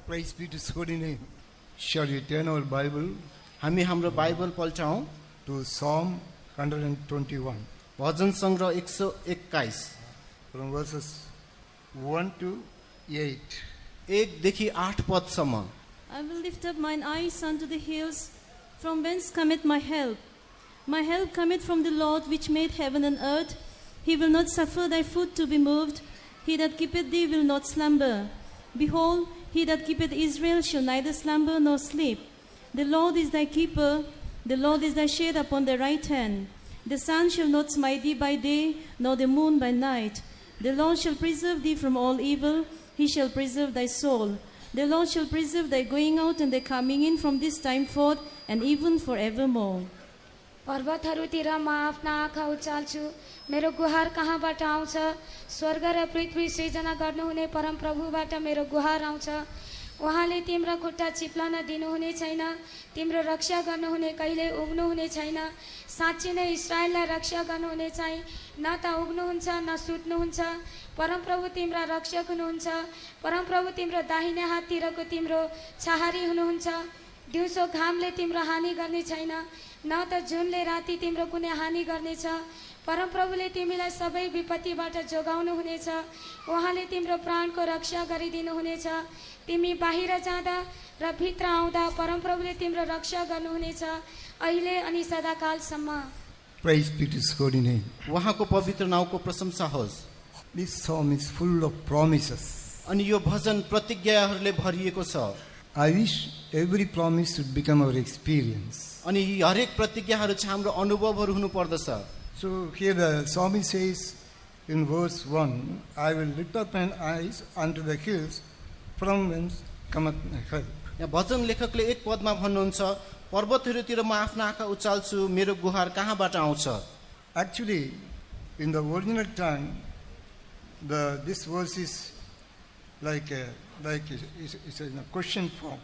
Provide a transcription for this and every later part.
Praise be to His holy name. Shall we turn our Bible हामी हाम्रो Bible पल्टाउँ to Psalm 121 भजन सङ्ग्रह 121 from verses 1 to 8. 1 देखि 8 पदसम्म। I will lift up mine eyes unto the hills, from whence cometh my help. My help cometh from the Lord which made heaven and earth. He will not suffer thy foot to be moved. He that keepeth thee will not slumber. Behold, he that keepeth Israel shall neither slumber nor sleep. The Lord is thy keeper, the Lord is thy shade upon thy right hand. The sun shall not smite thee by day, nor the moon by night. The Lord shall preserve thee from all evil, he shall preserve thy soul. The Lord shall preserve thy going out and thy coming in from this time forth, and even forevermore. पर्वतहरूतिर म आफ्ना आँखा उचाल्छु, मेरो गुहार कहाँबाट आउँछ? स्वर्ग र पृथ्वी सृजना गर्नुहुने परमप्रभुबाट मेरो गुहार आउँछ। उहाँले तिम्रो खुट्टा चिप्लन दिनुहुने छैन, तिम्रो रक्षा गर्नुहुने कहिले उग्नुहुने छैन। साँच्चै नै इस्राएललाई रक्षा गर्नुहुने चाहिँ न त उग्नुहुन्छ न सुत्नुहुन्छ। परमप्रभु तिम्रा रक्षक हुनुहुन्छ, परमप्रभु तिम्रो दाहिने हाततिरको तिम्रो छहारी हुनुहुन्छ। दिउँसो घामले तिम्रो हानि गर्ने छैन, न त जुनले राति तिम्रो कुनै हानि गर्नेछ। परमप्रभुले तिमीलाई सबै विपत्तिबाट जोगाउनु हुनेछ, उहाँले तिम्रो प्राणको रक्षा गरिदिनु हुनेछ। तिमी बाहिर जाँदा र भित्र आउँदा परमप्रभुले तिम्रो रक्षा गर्नुहुनेछ, अहिले अनि सदाकालसम्म। Praise be to His holy name. उहाँको पवित्र नाउँको प्रशंसा होस्। This psalm is full of promises. अनि यो भजन प्रतिज्ञाहरूले भरिएको छ। I wish every promise should become our experience. अनि यी हरेक प्रतिज्ञाहरू चाहिँ हाम्रो अनुभवहरू हुनु पर्दछ। So here the psalmist says in verse 1, I will lift up mine eyes unto the hills, from whence cometh my help. यहाँ भजन लेखकले एक पदमा भन्नुहुन्छ, पर्वतहरूतिर म आफ्ना आँखा उचाल्छु, मेरो गुहार कहाँबाट आउँछ? Actually, in the original tongue, this verse is it's in a question form.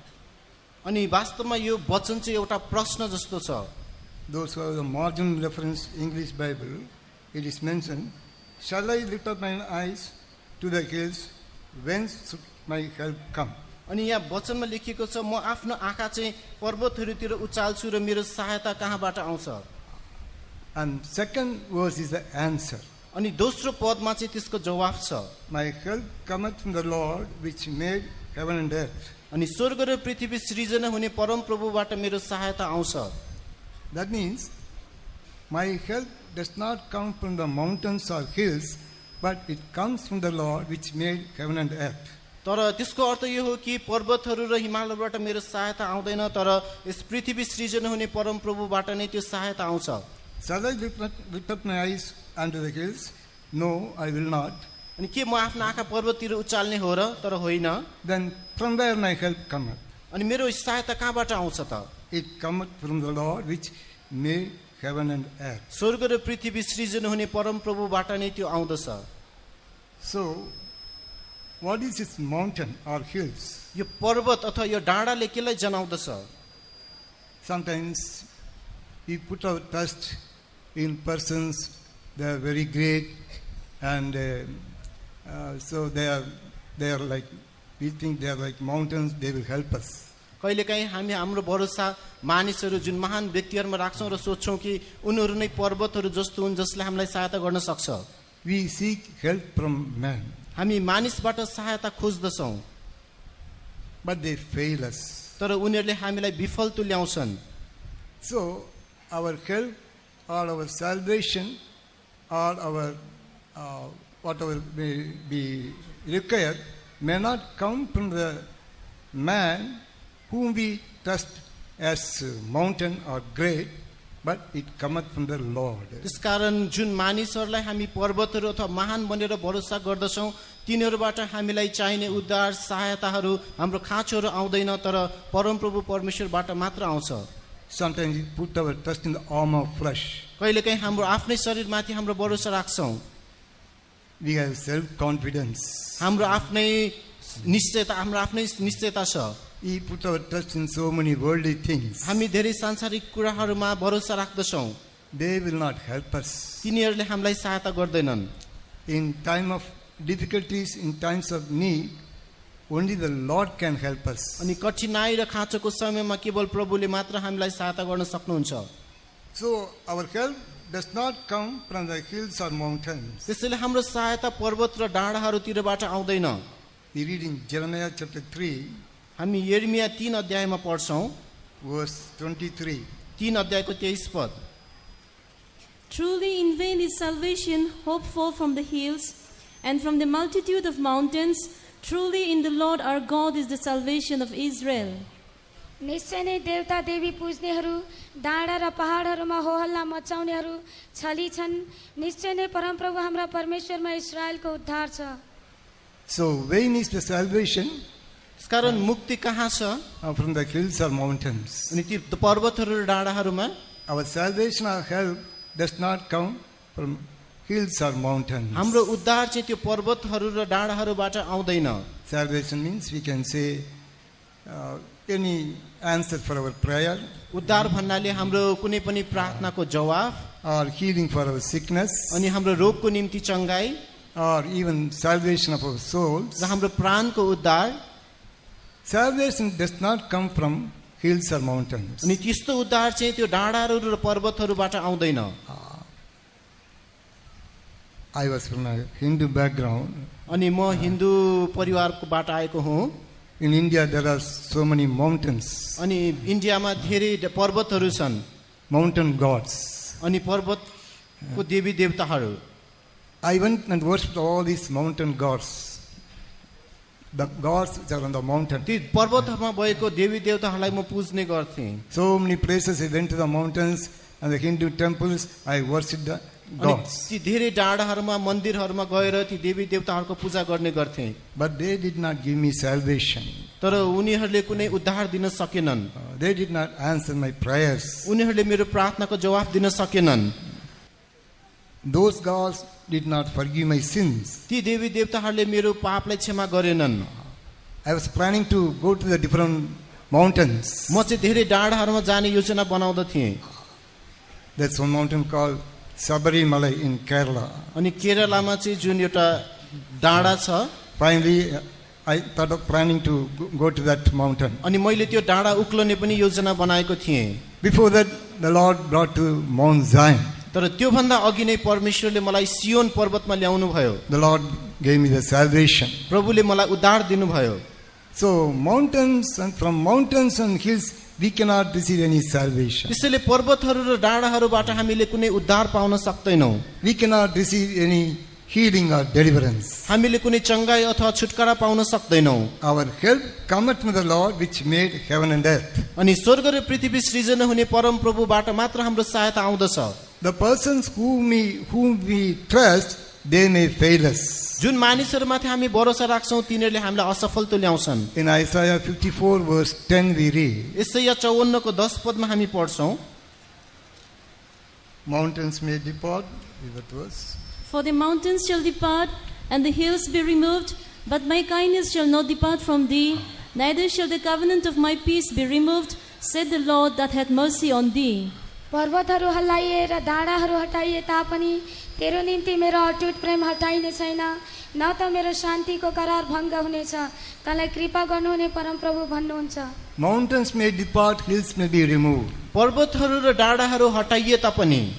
अनि वास्तवमा यो वचन चाहिँ एउटा प्रश्न जस्तो छ। Those who have the margin reference English Bible, it is mentioned, shall I lift up mine eyes to the hills, whence should my help come? अनि यहाँ वचनमा लेखिएको छ, म आफ्नो आँखा चाहिँ पर्वतहरूतिर उचाल्छु र मेरो सहायता कहाँबाट आउँछ? And second verse is the answer. अनि दोस्रो पदमा चाहिँ त्यसको जवाफ छ, My help cometh from the Lord which made heaven and earth. अनि स्वर्ग र पृथ्वी सृजना हुने परम प्रभुबाट मेरो सहायता आउँछ। That means my help does not come from the mountains or hills, but it comes from the Lord which made heaven and earth. तर त्यसको अर्थ यो हो कि पर्वतहरू र हिमालयबाट मेरो सहायता आउँदैन, तर यस पृथ्वी सृजना हुने परम प्रभुबाट नै त्यो सहायता आउँछ। Shall I lift up my eyes unto the hills? No, I will not. अनि के म आफ्नो आँखा पर्वततिर उचाल्ने हो र? तर होइन। Then from where my help cometh? अनि मेरो सहायता कहाँबाट आउँछ त? It cometh from the Lord which made heaven and earth. स्वर्ग र पृथ्वी सृजना हुने परम प्रभुबाट नै त्यो आउँदछ। So, what is this mountain or hills? यो पर्वत अथवा यो डाँडाले केलाई जनाउँदछ? Sometimes we put our trust in persons, they are very great, and so they are like, we think they are like mountains, they will help us. कहिलेकाहीँ हामी हाम्रो भरोसा मानिसहरू जुन महान व्यक्तिहरूमा राख्छौँ र सोच्छौँ कि उनीहरू नै पर्वतहरू जस्तो हुन् जसले हामीलाई सहायता गर्न सक्छ। We seek help from man, हामी मानिसबाट सहायता खोज्दछौँ, but they fail us. तर उनीहरूले हामीलाई विफल तुल्याउँछन्। So, our help or our salvation or our whatever may be required may not come from the man whom we trust as mountain or great, but it cometh from the Lord. त्यसकारण जुन मानिसहरूलाई हामी पर्वतहरू अथवा महान बनेर भरोसा गर्दछौँ, तिनीहरूबाट हामीलाई चाहिने उद्धार सहायताहरू हाम्रो खाँचोहरू आउँदैन, तर परमप्रभु परमेश्वरबाट मात्र आउँछ। Sometimes we put our trust in the arm of flesh. कहिलेकाहीँ हाम्रो आफ्नै शरीरमाथि हाम्रो भरोसा राख्छौँ। We have self-confidence. हाम्रो आफ्नै निश्चयता छ। We put our trust in so many worldly things. हामी धेरै सांसारिक कुराहरूमा भरोसा राख्दछौँ। They will not help us. तिनीहरूले हामीलाई सहायता गर्दैनन्। In time of difficulties, in times of need, only the Lord can help us. अनि कठिनाई र खाँचोको समयमा केवल प्रभुले मात्र हामीलाई सहायता गर्न सक्नुहुन्छ। So our help does not come from the hills or mountains. त्यसैले हाम्रो सहायता पर्वत र डाँडाहरूतिरबाट आउँदैन। We read in Jeremiah chapter 3, हामी यिर्मिया 3 अध्यायमा पढ्छौं, verse 23. 3 अध्यायको 23 पद। Truly in vain is salvation hoped for from the hills and from the multitude of mountains. Truly in the Lord our God is the salvation of Israel. निश्चय नै देवता देवी पूज्नेहरू डाँडा र पहाडहरूमा होहल्ला मचाउनेहरू छली छन्। निश्चय नै परमप्रभु हाम्रा परमेश्वरमा इस्राएलको उद्धार छ। So vain is the salvation यसकारण मुक्ति कहाँ छ? from the hills or mountains. अनि ती पर्वतहरू र डाँडाहरूमा। Our salvation or help does not come from hills or mountains. हाम्रो उद्धार चाहिँ त्यो पर्वतहरू र डाँडाहरूबाट आउँदैन। Salvation means we can say any answer for our prayer उद्धार भन्नाले हाम्रो कुनै पनि प्रार्थनाको जवाफ or healing for our sickness अनि हाम्रो रोगको निम्ति चंगाई or even salvation of our souls. र हाम्रो प्राणको उद्धार। Salvation does not come from hills or mountains. अनि त्यस्तो उद्धार चाहिँ त्यो डाँडाहरू र पर्वतहरूबाट आउँदैन। I was from a Hindu background. अनि म हिन्दू परिवारबाट आएको हुँ। In India there are so many mountains, अनि इन्डियामा धेरै पर्वतहरू छन्, mountain gods. अनि पर्वतको देवी देवताहरू। I went and worshipped all these mountain gods. The gods which are on the mountain. ती पर्वतमा भएको देवी देवताहरूलाई म पुज्ने गर्थेँ। So many places I went to the mountains and the Hindu temples. I worshipped the अनि gods. ती धेरै डाँडाहरूमा मन्दिरहरूमा गएर ती देवी देवताहरूको पूजा गर्ने गर्थे। But they did not give me salvation. तर उनीहरूले कुनै उद्धार दिन सकेनन्। They did not answer my prayers. उनीहरूले मेरो प्रार्थनाको जवाफ दिन सकेनन्। Those gods did not forgive my sins. ती देवी देवताहरूले मेरो पापलाई क्षमा गरेनन्। I was planning to go to the different mountains. म चाहिँ धेरै डाँडाहरूमा जाने योजना बनाउँदथेँ। There's one mountain called Sabarimala in Kerala. अनि केरलामा चाहिँ जुन एउटा डाँडा छ, Finally, I thought of planning to go to that mountain. अनि मैले त्यो डाँडा उक्लने पनि योजना बनाएको थिएँ। Before that, the Lord brought to Mount Zion. तर त्योभन्दा अघि नै परमेश्वरले मलाई सियोन पर्वतमा ल्याउनु भयो। The Lord gave me the salvation. प्रभुले मलाई उद्धार दिनुभयो। So mountains and from mountains and hills we cannot receive any salvation. त्यसैले पर्वतहरू र डाँडाहरूबाट हामीले कुनै उद्धार पाउन सक्दैनौँ। We cannot receive any healing or deliverance. हामीले कुनै चंगाई अथवा छुटकारा पाउन सक्दैनौँ। Our help cometh from the Lord which made heaven and earth. अनि स्वर्ग र पृथ्वी सृजना हुने परम प्रभुबाट मात्र हाम्रो सहायता आउँदछ। The persons whom we trust, they may fail us. जुन मानिसहरूमाथि हामी भरोसा राख्छौँ तिनीहरूले हामीलाई असफल ल्याउँछन्। In Isaiah 54 verse 10 we read, यसैया 54 को 10 पदमा हामी पढ्छौँ, mountains may depart, is that verse? For the mountains shall depart, and the hills be removed, but my kindness shall not depart from thee, neither shall the covenant of my peace be removed, said the Lord that hath mercy on thee. पर्वतहरू हल्लाइए र डाँडाहरू हटाइए तापनि तेरो निम्ति मेरो अटुट प्रेम हटाइने छैन, न त मेरो शान्तिको करार भङ्ग हुनेछ। तँलाई कृपा गर्नुहुने परमप्रभु भन्नुहुन्छ। Mountains may depart, hills may be removed. पर्वतहरू र डाँडाहरू हटाइए तापनि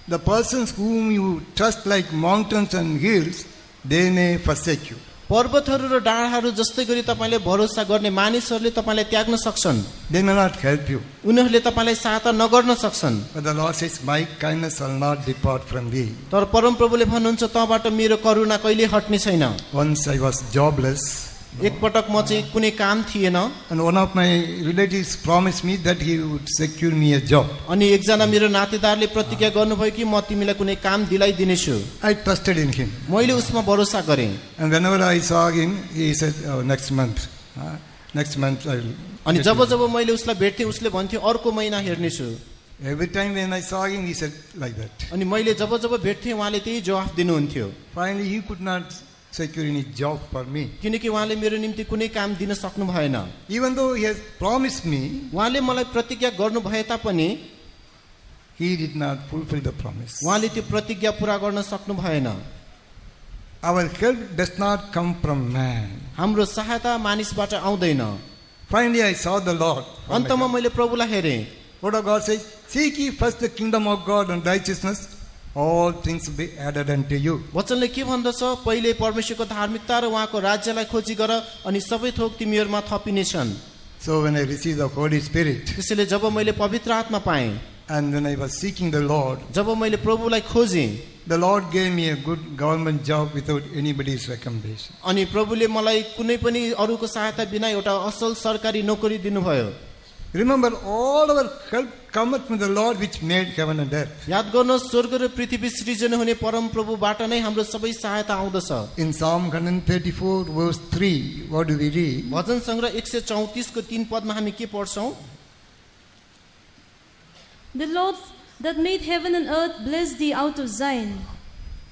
The persons whom you trust like mountains and hills, they may forsake you. पर्वतहरू र डाँडाहरू जस्तै गरी तपाईले भरोसा गर्ने मानिसहरूले तपाईलाई त्याग्न सक्छन्। They may not help you. उनीहरूले तपाईलाई सहायता नगर्न सक्छन्। But the Lord says, my kindness shall not depart from thee. तर परमप्रभुले भन्नुहुन्छ तँबाट मेरो करुणा कहिले हट्ने छैन। Once I was jobless, एक पटक म चाहिँ कुनै काम थिएन and one of my relatives promised me that he would secure me a job. अनि एकजना मेरो नातेदारले प्रतिज्ञा गर्नुभयो कि म तिमीलाई कुनै काम दिलाइदिनेछु। I trusted in him. मैले उसमा भरोसा गरेँ। And whenever I saw him, he said, next month I'll... अनि जब जब मैले उसलाई भेट्थेँ उसले भन्थ्यो अर्को महिना हेर्नेछु। Every time when I saw him, he said like that. अनि मैले जब जब भेट्थेँ उहाँले त्यही जवाफ दिनुहुन्थ्यो। Finally, he could not secure any job for me. किनकि उहाँले मेरो निम्ति कुनै काम दिन सक्नु भएन। Even though he has promised me, उहाँले मलाई प्रतिज्ञा गर्नु भए तापनि he did not fulfill the promise. उहाँले त्यो प्रतिज्ञा पूरा गर्न सक्नु भएन। our help does not come from man. हाम्रो सहायता मानिसबाट आउँदैन। Finally, I saw the Lord. अन्तमा मैले प्रभुलाई हेरेँ। Word of God says, seek ye first the kingdom of God and righteousness, all things will be added unto you. वचनले के भन्दछ? पहिले परमेश्वरको धार्मिकता र उहाँको राज्यलाई खोजी गर अनि सबै थोक तिमीहरूमा थपिनेछन्। So when I received the Holy Spirit, त्यसैले जब मैले पवित्र आत्मा पाएँ, and when I was seeking the Lord, जब मैले प्रभुलाई खोजेँ, the Lord gave me a good government job without anybody's recommendation. अनि प्रभुले मलाई कुनै पनि अरूको सहायता बिना एउटा असल सरकारी नोकरी दिनुभयो। Remember, all our help cometh from the Lord which made heaven and earth. याद गर्नुहोस्, स्वर्ग र पृथ्वी सृजना हुने परम प्रभुबाट नै हाम्रो सबै सहायता आउँदछ। In Psalm 134 verse 3, what do we read? भजन सङ्ग्रह 134 को 3 पदमा हामी के पढ्छौँ? The Lord that made heaven and earth bless thee out of Zion.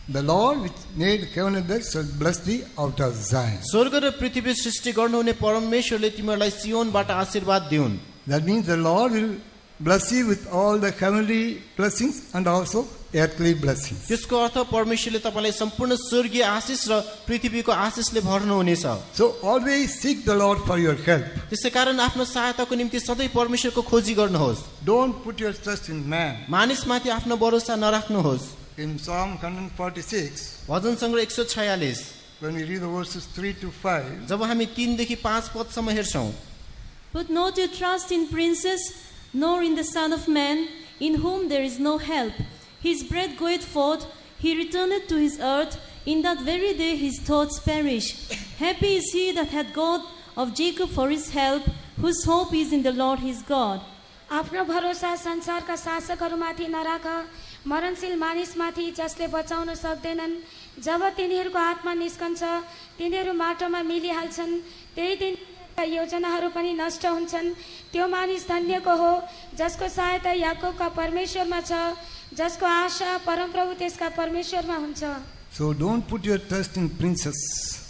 The Lord which made heaven and earth shall bless thee out of Zion. स्वर्ग र पृथ्वी सृष्टि गर्नुहुने परमेश्वरले तिमीहरूलाई सियोनबाट आशीर्वाद दिउन्। That means the Lord will bless you with all the heavenly blessings and also earthly blessings. त्यसको अर्थ परमेश्वरले तपाईलाई सम्पूर्ण स्वर्गीय आशिष र पृथ्वीको आशिषले भर्नुहुनेछ। So always seek the Lord for your help. त्यसैकारण आफ्नो सहायताको निम्ति सधैँ परमेश्वरको खोजी गर्नुहोस्। Don't put your trust in man. मानिसमाथि आफ्नो भरोसा नराख्नुहोस्। In Psalm 146, भजन सङ्ग्रह 146 when we read the verses 3 to 5, जब हामी 3 देखि 5 पदसम्म हेर्छौँ, Put not your trust in princes, nor in the Son of Man, in whom there is no help. His breath goeth forth, he returneth to his earth. In that very day his thoughts perish. Happy is he that hath God of Jacob for his help, whose hope is in the Lord his God. आफ्नो भरोसा संसारका शासकहरूमाथि नराख, मरणशील मानिसमाथि जसले बचाउन सक्दैनन्। जब तिनीहरूको आत्मा निस्कन्छ, तिनीहरू माटोमा मिलिहाल्छन्। त्यही दिन योजनाहरू पनि नष्ट हुन्छन्। त्यो मानिस धन्यको हो जसको सहायता याकोबका परमेश्वरमा छ, जसको आशा परमप्रभु त्यसका परमेश्वरमा हुन्छ। so don't put your trust in princes.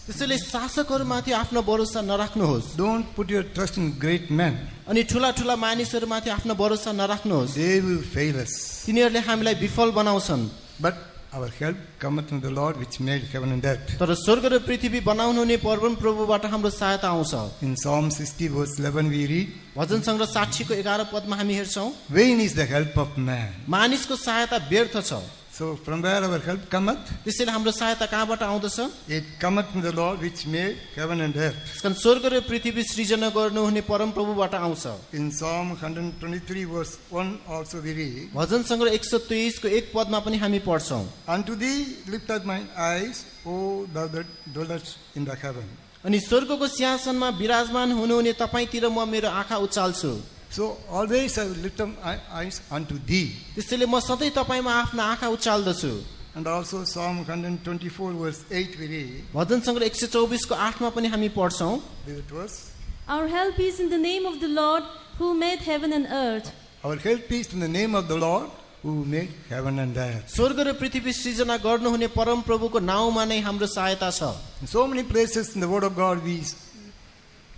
त्यसैले शासकहरूमाथि आफ्नो भरोसा नराख्नुहोस्। Don't put your trust in great men. अनि ठुला ठुला मानिसहरूमाथि आफ्नो भरोसा नराख्नुहोस्। They will fail us. तिनीहरूले हामीलाई विफल बनाउँछन्। But our help cometh from the Lord which made heaven and earth. तर स्वर्ग र पृथ्वी बनाउनु हुने परम प्रभुबाट हाम्रो सहायता आउँछ। In Psalm 60 verse 11 we read, भजन सङ्ग्रह 60 को 11 पदमा हामी हेर्छौँ, vain is the help of man. मानिसको सहायता व्यर्थ छ। So from where our help cometh? त्यसैले हाम्रो सहायता कहाँबाट आउँदछ? It cometh from the Lord which made heaven and earth. कारण स्वर्ग र पृथ्वी सृजना गर्नुहुने परम प्रभुबाट आउँछ। In Psalm 123 verse 1 also we read, भजन सङ्ग्रह 123 को 1 पदमा पनि हामी पढ्छौँ, unto thee lift up mine eyes, O thou that dwellest in the heaven. अनि स्वर्गको सिंहासनमा विराजमान हुनुहुने तपाईँतिर म मेरो आँखा उचाल्छु। So always I will lift up my eyes unto thee. त्यसैले म सधैँ तपाईँमा आफ्नो आँखा उचाल्दछु। And also Psalm 124 verse 8 we read, भजन सङ्ग्रह 124 को 8 मा पनि हामी पढ्छौँ, read it verse. Our help is in the name of the Lord who made heaven and earth. Our help is in the name of the Lord who made heaven and earth. स्वर्ग र पृथ्वी सृजना गर्नुहुने परम प्रभुको नाउँमा नै हाम्रो सहायता छ। In so many places in the Word of God we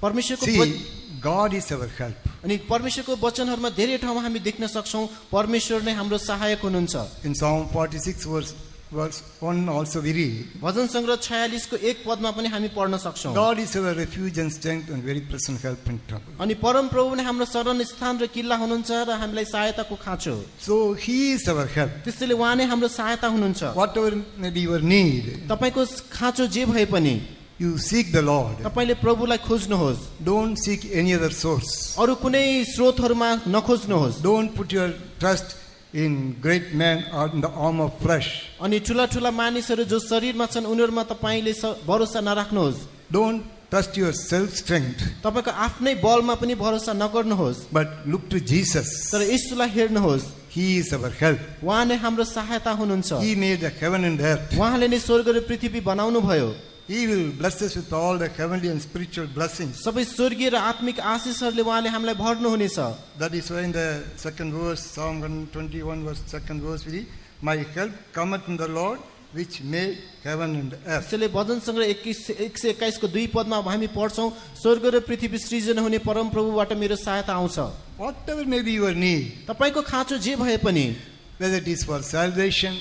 परमेश्वरको see God is our help. अनि परमेश्वरको वचनहरूमा धेरै ठाउँमा हामी देख्न सक्छौँ परमेश्वर नै हाम्रो सहायक हुनुहुन्छ। In Psalm 46 verse 1 also we read, भजन सङ्ग्रह 46 को 1 पदमा पनि हामी पढ्न सक्छौँ, God is our refuge and strength and very present help in trouble. अनि परम प्रभु नै हाम्रो शरण स्थान र किल्ला हुनुहुन्छ र हामीलाई सहायताको खाँचो। So He is our help. त्यसैले उहाँ नै हाम्रो सहायता हुनुहुन्छ। Whatever may be your need, तपाईँको खाँचो जे भए पनि you seek the Lord. तपाईँले प्रभुलाई खोज्नुहोस्। Don't seek any other source. अरू कुनै स्रोतहरूमा नखोज्नुहोस्। Don't put your trust in great men or in the arm of flesh. अनि ठुला ठुला मानिसहरू जो शरीरमा छन् उनीहरूमा तपाईँले भरोसा नराख्नुहोस्। Don't trust your self-strength, तपाईँको आफ्नै बलमा पनि भरोसा नगर्नुहोस्, but look to Jesus. तर यीशुलाई हेर्नुहोस्। He is our help. उहाँ नै हाम्रो सहायता हुनुहुन्छ। He made the heaven and earth. उहाँले नै स्वर्ग र पृथ्वी बनाउनु भयो। He will bless us with all the heavenly and spiritual blessings. सबै स्वर्गीय र आत्मिक आशिषहरूले उहाँले हामीलाई भर्नुहुनेछ। That is why in the second verse, Psalm 121 verse 2nd verse, we read, my help cometh from the Lord which made heaven and earth. त्यसैले भजन सङ्ग्रह 121 को 2 पदमा हामी पढ्छौँ, स्वर्ग र पृथ्वी सृजना हुने परम प्रभुबाट मेरो सहायता आउँछ। Whatever may be your need, तपाईँको खाँचो जे भए पनि, whether it is for salvation,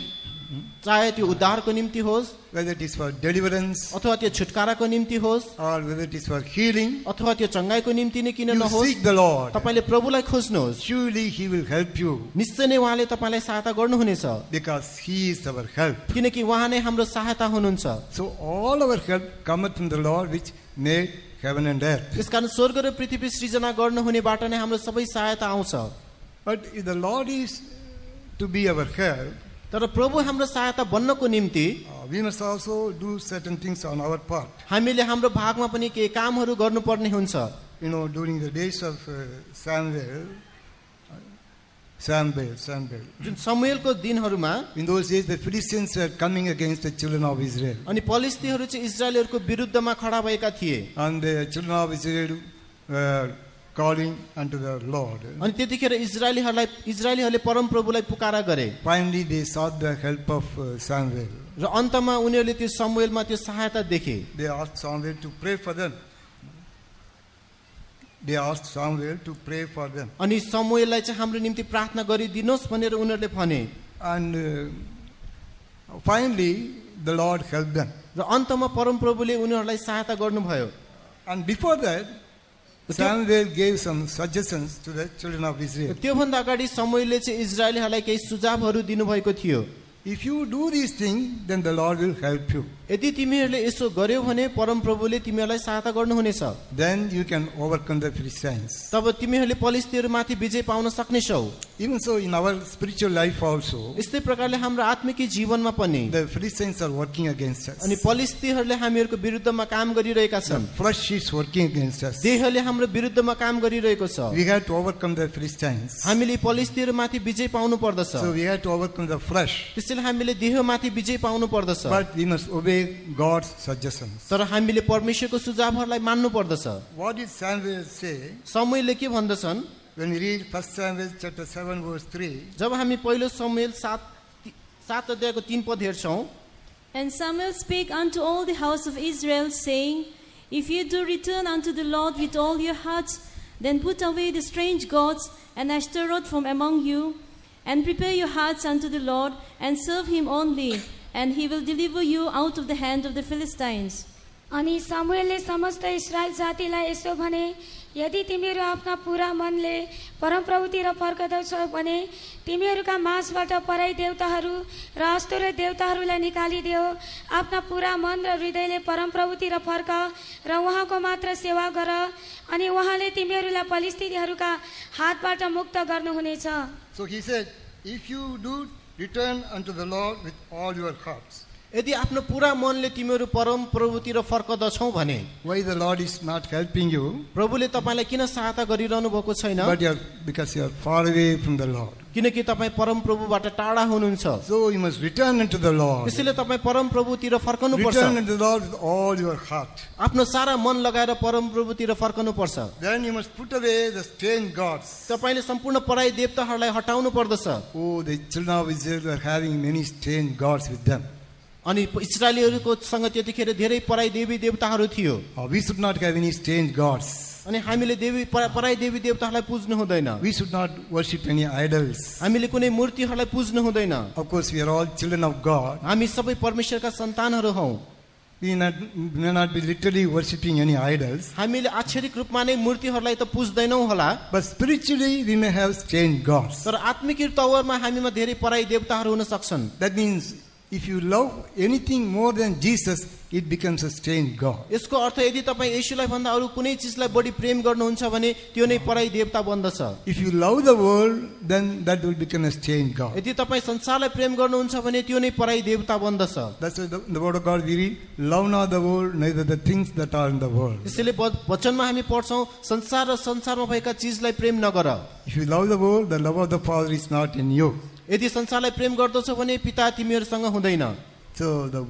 चाहे त्यो उद्धारको निम्ति होस् whether it is for deliverance अथवा त्यो छुटकाराको निम्ति होस् or whether it is for healing, अथवा त्यो चङ्गाईको निम्ति नै किन you नहोस् seek the Lord. तपाईले प्रभुलाई खोज्नुहोस् Surely He will help you निश्चय नै उहाँले तपाईलाई सहायता गर्नुहुनेछ because He is our help. किनकि उहाँ नै हाम्रो सहायता हुनुहुन्छ So all our help cometh from the Lord which made heaven and earth. त्यसकारण स्वर्ग र पृथ्वी सृजना गर्नुहुनेबाट नै हाम्रो सबै सहायता आउँछ But if the Lord is to be our help, तर प्रभु हाम्रो सहायता बन्नको निम्ति we must also do certain things on our part. हामीले हाम्रो भागमा पनि केही कामहरू गर्नुपर्ने हुन्छ You know, during the days of Samuel, जुन समुएलको दिनहरूमा in those days the Philistines were coming against the children of Israel. अनि पलिस्तीहरू चाहिँ इजरायलीहरूको विरुद्धमा खडा भएका थिए And the children of Israel were calling unto the Lord. अनि त्यतिखेर इजरायलीहरूले परम प्रभुलाई पुकारा गरे Finally they sought the help of Samuel. र अन्तमा उनीहरूले त्यो समुएलमा त्यो सहायता देखे They asked Samuel to pray for them. अनि समुएललाई चाहिँ हाम्रो निम्ति प्रार्थना गरिदिनुहोस् भनेर उनीहरूले भने And finally the Lord helped them. र अन्तमा परम प्रभुले उनीहरूलाई सहायता गर्नुभयो And before that Samuel gave some suggestions to the children of Israel. त्योभन्दा अगाडि समुएलले चाहिँ इजरायलीहरूलाई केही सुझावहरू दिनुभएको थियो If you do these things, then the Lord will help you. यदि तिमीहरूले यसो गर्यौ भने परम प्रभुले तिमीहरूलाई सहायता गर्नुहुनेछ Then you can overcome the Philistines. तब तिमीहरूले पलिस्तीहरूमाथि विजय पाउन सक्नेछौ Even so, in our spiritual life also, यस्तै प्रकारले हाम्रो आत्मिक जीवनमा पनि the Philistines are working against us. अनि पलिस्तीहरूले हामीहरूको विरुद्धमा काम गरिरहेका The छन् flesh is working against us. देहले हाम्रो विरुद्धमा काम गरिरहेको छ We have to overcome the Philistines. हामीले पलिस्तीहरूमाथि विजय पाउनु पर्दछ So we have to overcome the flesh. त्यसैले हामीले देहमाथि विजय पाउनु पर्दछ But we must obey God's suggestions. तर हामीले परमेश्वरको सुझावहरूलाई मान्नु पर्दछ What did Samuel say? समुएलले के भन्दछन् When we read 1 Samuel chapter 7 verse 3, जब हामी पहिलो समुएल 7 अध्यायको 3 पद हेर्छौं And Samuel spake unto all the house of Israel, saying, If ye do return unto the Lord with all your hearts, then put away the strange gods and Ashtaroth from among you, and prepare your hearts unto the Lord, and serve him only, and he will deliver you out of the hand of the Philistines. अनि सामुएलले समस्त इस्राएल जातिलाई यसो भने, यदि तिमीहरू आफ्ना पूरा मनले परमप्रभुतिर फर्कदछौ भने तिमीहरूका माझबाट पराई देवताहरू र अस्तुरे देवताहरूलाई निकालिदेऊ, आफ्ना पूरा मन र हृदयले परमप्रभुतिर फर्क र उहाँको मात्र सेवा गर, अनि उहाँले तिमीहरूलाई पलिस्तीहरूका हातबाट मुक्त गर्नुहुनेछ। so he said, if you do return unto the Lord with all your hearts. यदि आफ्नो पूरा मनले तिमीहरू परम प्रभुतिर फर्कदछौ भने Why the Lord is not helping you? प्रभुले तपाईलाई किन सहायता गरिरहनु भएको छैन But because you are far away from the Lord. किनकि तपाई परम प्रभुबाट टाढा हुनुहुन्छ So you must return unto the Lord. त्यसैले तपाई परम प्रभुतिर फर्कनु पर्छ Return unto the Lord with all your heart. आफ्नो सारा मन लगाएर परम प्रभुतिर फर्कनु पर्छ Then you must put away the strange gods. तपाईले सम्पूर्ण पराई देवताहरूलाई हटाउनु पर्दछ Oh, the children of Israel were having many strange gods with them. अनि इस्राएलीहरूको सँग त्यतिखेर धेरै पराई देवी देवताहरू थियो We should not have any strange gods. अनि हामीले पराई देवी देवताहरूलाई पुज्नु हुँदैन We should not worship any idols. हामीले कुनै मूर्तिहरूलाई पुज्नु हुँदैन Of course, we are all children of God. हामी सबै परमेश्वरका सन्तानहरू हौं We may not be literally worshipping any idols. हामीले आक्षरिक रूपमा नै मूर्तिहरूलाई त पुज्दैनौं होला But spiritually, we may have strange gods. तर आत्मिक तवरमा हामीमा धेरै पराई देवताहरू हुन सक्छन् That means if you love anything more than Jesus, it becomes a strange God. यसको अर्थ यदि तपाई येशूलाई भन्दा अरु कुनै चीजलाई बढी प्रेम गर्नुहुन्छ भने त्यो नै पराई देवता बन्दछ If you love the world, then that will become a strange God. यदि तपाई संसारलाई प्रेम गर्नुहुन्छ भने त्यो नै पराई देवता बन्दछ That's why the word of God we read, love not the world, neither the things that are in the world. त्यसैले वचनमा हामी पढ्छौं संसार र संसारमा भएका चीजलाई Prem Nagar If you love the world, the love of the Father is not in you. यदि संसारलाई प्रेम गर्दछौ भने पिता तिमीहरुसँग हुँदैन So the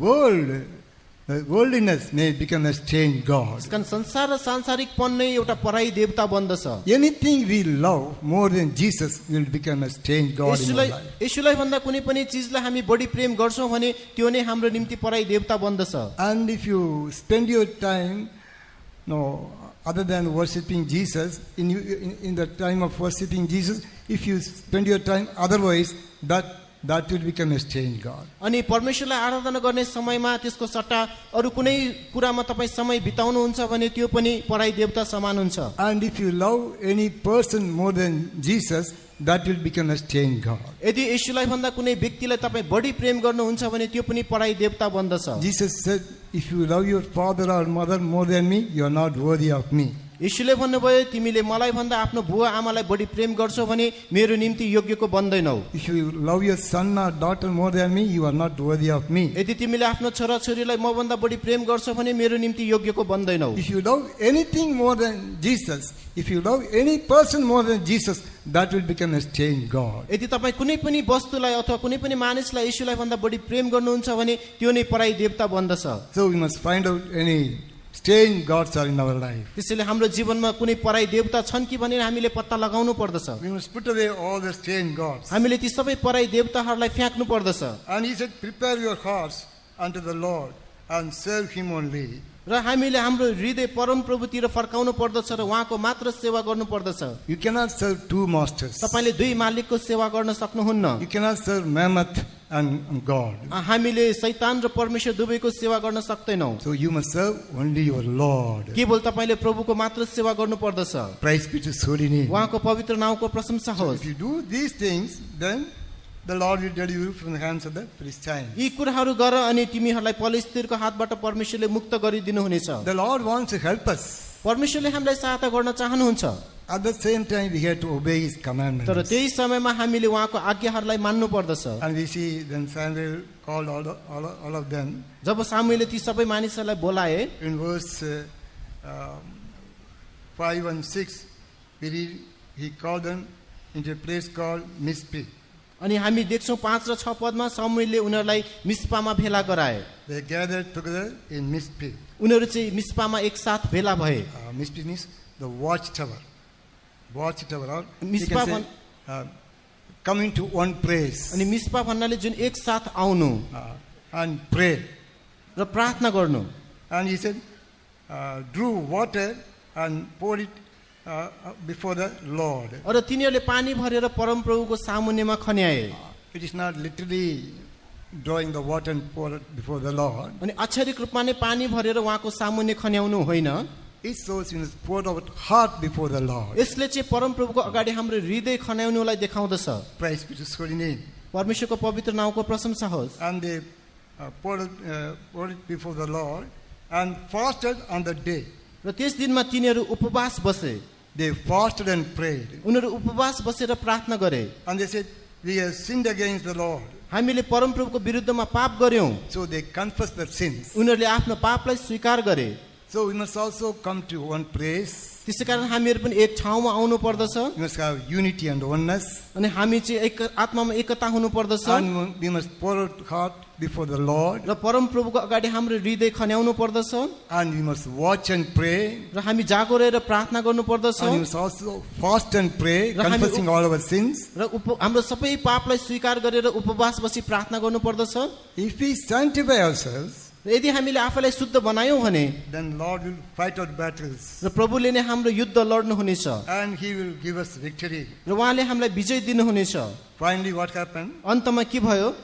worldliness may become a strange God. यसकारण संसार र सांसारिकपन नै एउटा पराई देवता बन्दछ Anything we love more than Jesus will become a strange God in our life. येशूलाई भन्दा कुनै पनि चीजलाई हामी बढी प्रेम गर्छौं भने त्यो नै हाम्रो निम्ति पराई देवता बन्दछ And if you spend your time, other than worshipping Jesus, in the time of worshipping Jesus, if you spend your time otherwise, that that will become a strange God. अनि परमेश्वरलाई आराधना गर्ने समयमा त्यसको सट्टा अरू कुनै कुरामा तपाईँ समय बिताउनुहुन्छ भने त्यो पनि पराई देवता समान हुन्छ। And if you love any person more than Jesus, that will become a strange God. यदि येशूलाई भन्दा कुनै व्यक्तिलाई तपाईँ बढी प्रेम गर्नुहुन्छ भने त्यो पनि पराई देवता बन्दछ। Jesus said, if you love your father or mother more than me, you are not worthy of me. येशूले भन्नुभयो तिमीले मलाई भन्दा आफ्नो बुवा आमालाई बढी प्रेम गर्छौ भने मेरो निम्ति योग्यको बन्दैनौ। If you love your son or daughter more than me, you are not worthy of me. यदि तिमीले आफ्नो छोरा छोरीलाई म भन्दा बढी प्रेम गर्छौ भने मेरो निम्ति योग्यको बन्दैनौ। If you love anything more than Jesus, if you love any person more than Jesus, that will become a strange God. यदि तपाईँ कुनै पनि वस्तुलाई अथवा कुनै पनि मानिसलाई येशूलाई भन्दा बढी प्रेम गर्नुहुन्छ भने त्यो नै पराई देवता बन्दछ। So we must find out any strange gods are in our life. त्यसैले हाम्रो जीवनमा कुनै पराई देवता छन् कि भनेर हामीले पत्ता लगाउनु पर्दछ। We must put away all the strange gods. हामीले ती सबै पराई देवताहरूलाई फ्याँक्नु पर्दछ। And he said, prepare your hearts unto the Lord and serve him only. र हामीले हाम्रो हृदय परम प्रभुतिर फर्काउनु पर्दछ र उहाँको मात्र सेवा गर्नु पर्दछ। You cannot serve two masters. तपाईले दुई मालिकको सेवा गर्न सक्नुहुन्न। You cannot serve Mammoth and God. हामीले शैतान र परमेश्वर दुवैको सेवा गर्न सक्दैनौं। So you must serve only your Lord. केवल तपाईले प्रभुको मात्र सेवा गर्नु पर्दछ। Praise be to his holy name. उहाँको पवित्र नामको प्रशंसा So होस्। if you do these things, then the Lord will deliver you from the hands of the Philistines. यी कुराहरू गर अनि तिमीहरूलाई पलिस्तीरको हातबाट परमेश्वरले मुक्त गरिदिनु हुनेछ। The Lord wants to help us. परमेश्वरले हामीलाई सहायता गर्न चाहनुहुन्छ। At the same time, we have to obey his commandments. तर त्यही समयमा हामीले उहाँको आज्ञाहरूलाई मान्नु पर्दछ। And we see then Samuel called all of them. जब सामुएलले ती सबै मानिसहरूलाई बोलाए In verse 5 and 6, we read, he called them into a place called Mizpeh. अनि हामी देख्छौं 5 र 6 पदमा सामुएलले उनीहरूलाई मिस्पामा भेला गराए। They gathered together in Mizpeh. उनीहरू चाहिँ मिस्पामा एकसाथ भेला भए। Mizpeh means the watchtower. Watchtower. Or you Mizpah can say, coming to one place अनि मिस्पा भन्नाले जुन एकसाथ आउनु and pray. र प्रार्थना गर्नु। And he said, drew water and poured it before the Lord. र तिनीहरूले पानी भरेर परमप्रभुको सामुन्नेमा खन्याए। It is not literally drawing the water and pour it before the Lord. अनि अक्षरिक रूपमा नै पानी भरेर उहाँको सामुन्ने खन्याउनु होइन। It shows in his poured out heart before the Lord. यसले चाहिँ परमप्रभुको अगाडि हाम्रो हृदय खन्याउनुलाई देखाउँदछ। Praise be to his holy name. परमेश्वरको पवित्र नामको प्रशंसा होस्। And they poured it before the Lord and fasted on the day. र त्यस दिनमा तिनीहरू उपवास बसे। They fasted and prayed. उनीहरू उपवास बसेर प्रार्थना गरे। And they said, we have sinned against the Lord. हामीले परमप्रभुको विरुद्धमा पाप गर्यौं। So they confessed their sins. उनीहरूले आफ्नो पापलाई स्वीकार गरे। So we must also come to one place. त्यसैकारण हामीहरू पनि एक ठाउँमा आउनु पर्दछ। We must have unity and oneness. अनि हामी चाहिँ एक आत्मामा एकता हुनु पर्दछ। And we must pour out heart before the Lord. र परमप्रभुको अगाडि हाम्रो हृदय खन्याउनु पर्दछ। And we must watch and pray. र हामी जागो रहेर प्रार्थना गर्नु पर्दछ। And we must also fast and pray, र हामी confessing all our sins. र हाम्रो सबै पापलाई स्वीकार गरेर उपवास बसी प्रार्थना गर्नु पर्दछ। If we sanctify ourselves, र यदि हामीले आफैलाई शुद्ध बनायौं भने then Lord will fight our battles. र प्रभुले नै हाम्रो युद्ध लड्नु हुनेछ। And he will give us victory. र उहाँले हामीलाई विजय दिनुहुनेछ। Finally, what happened? अन्तमा के भयो?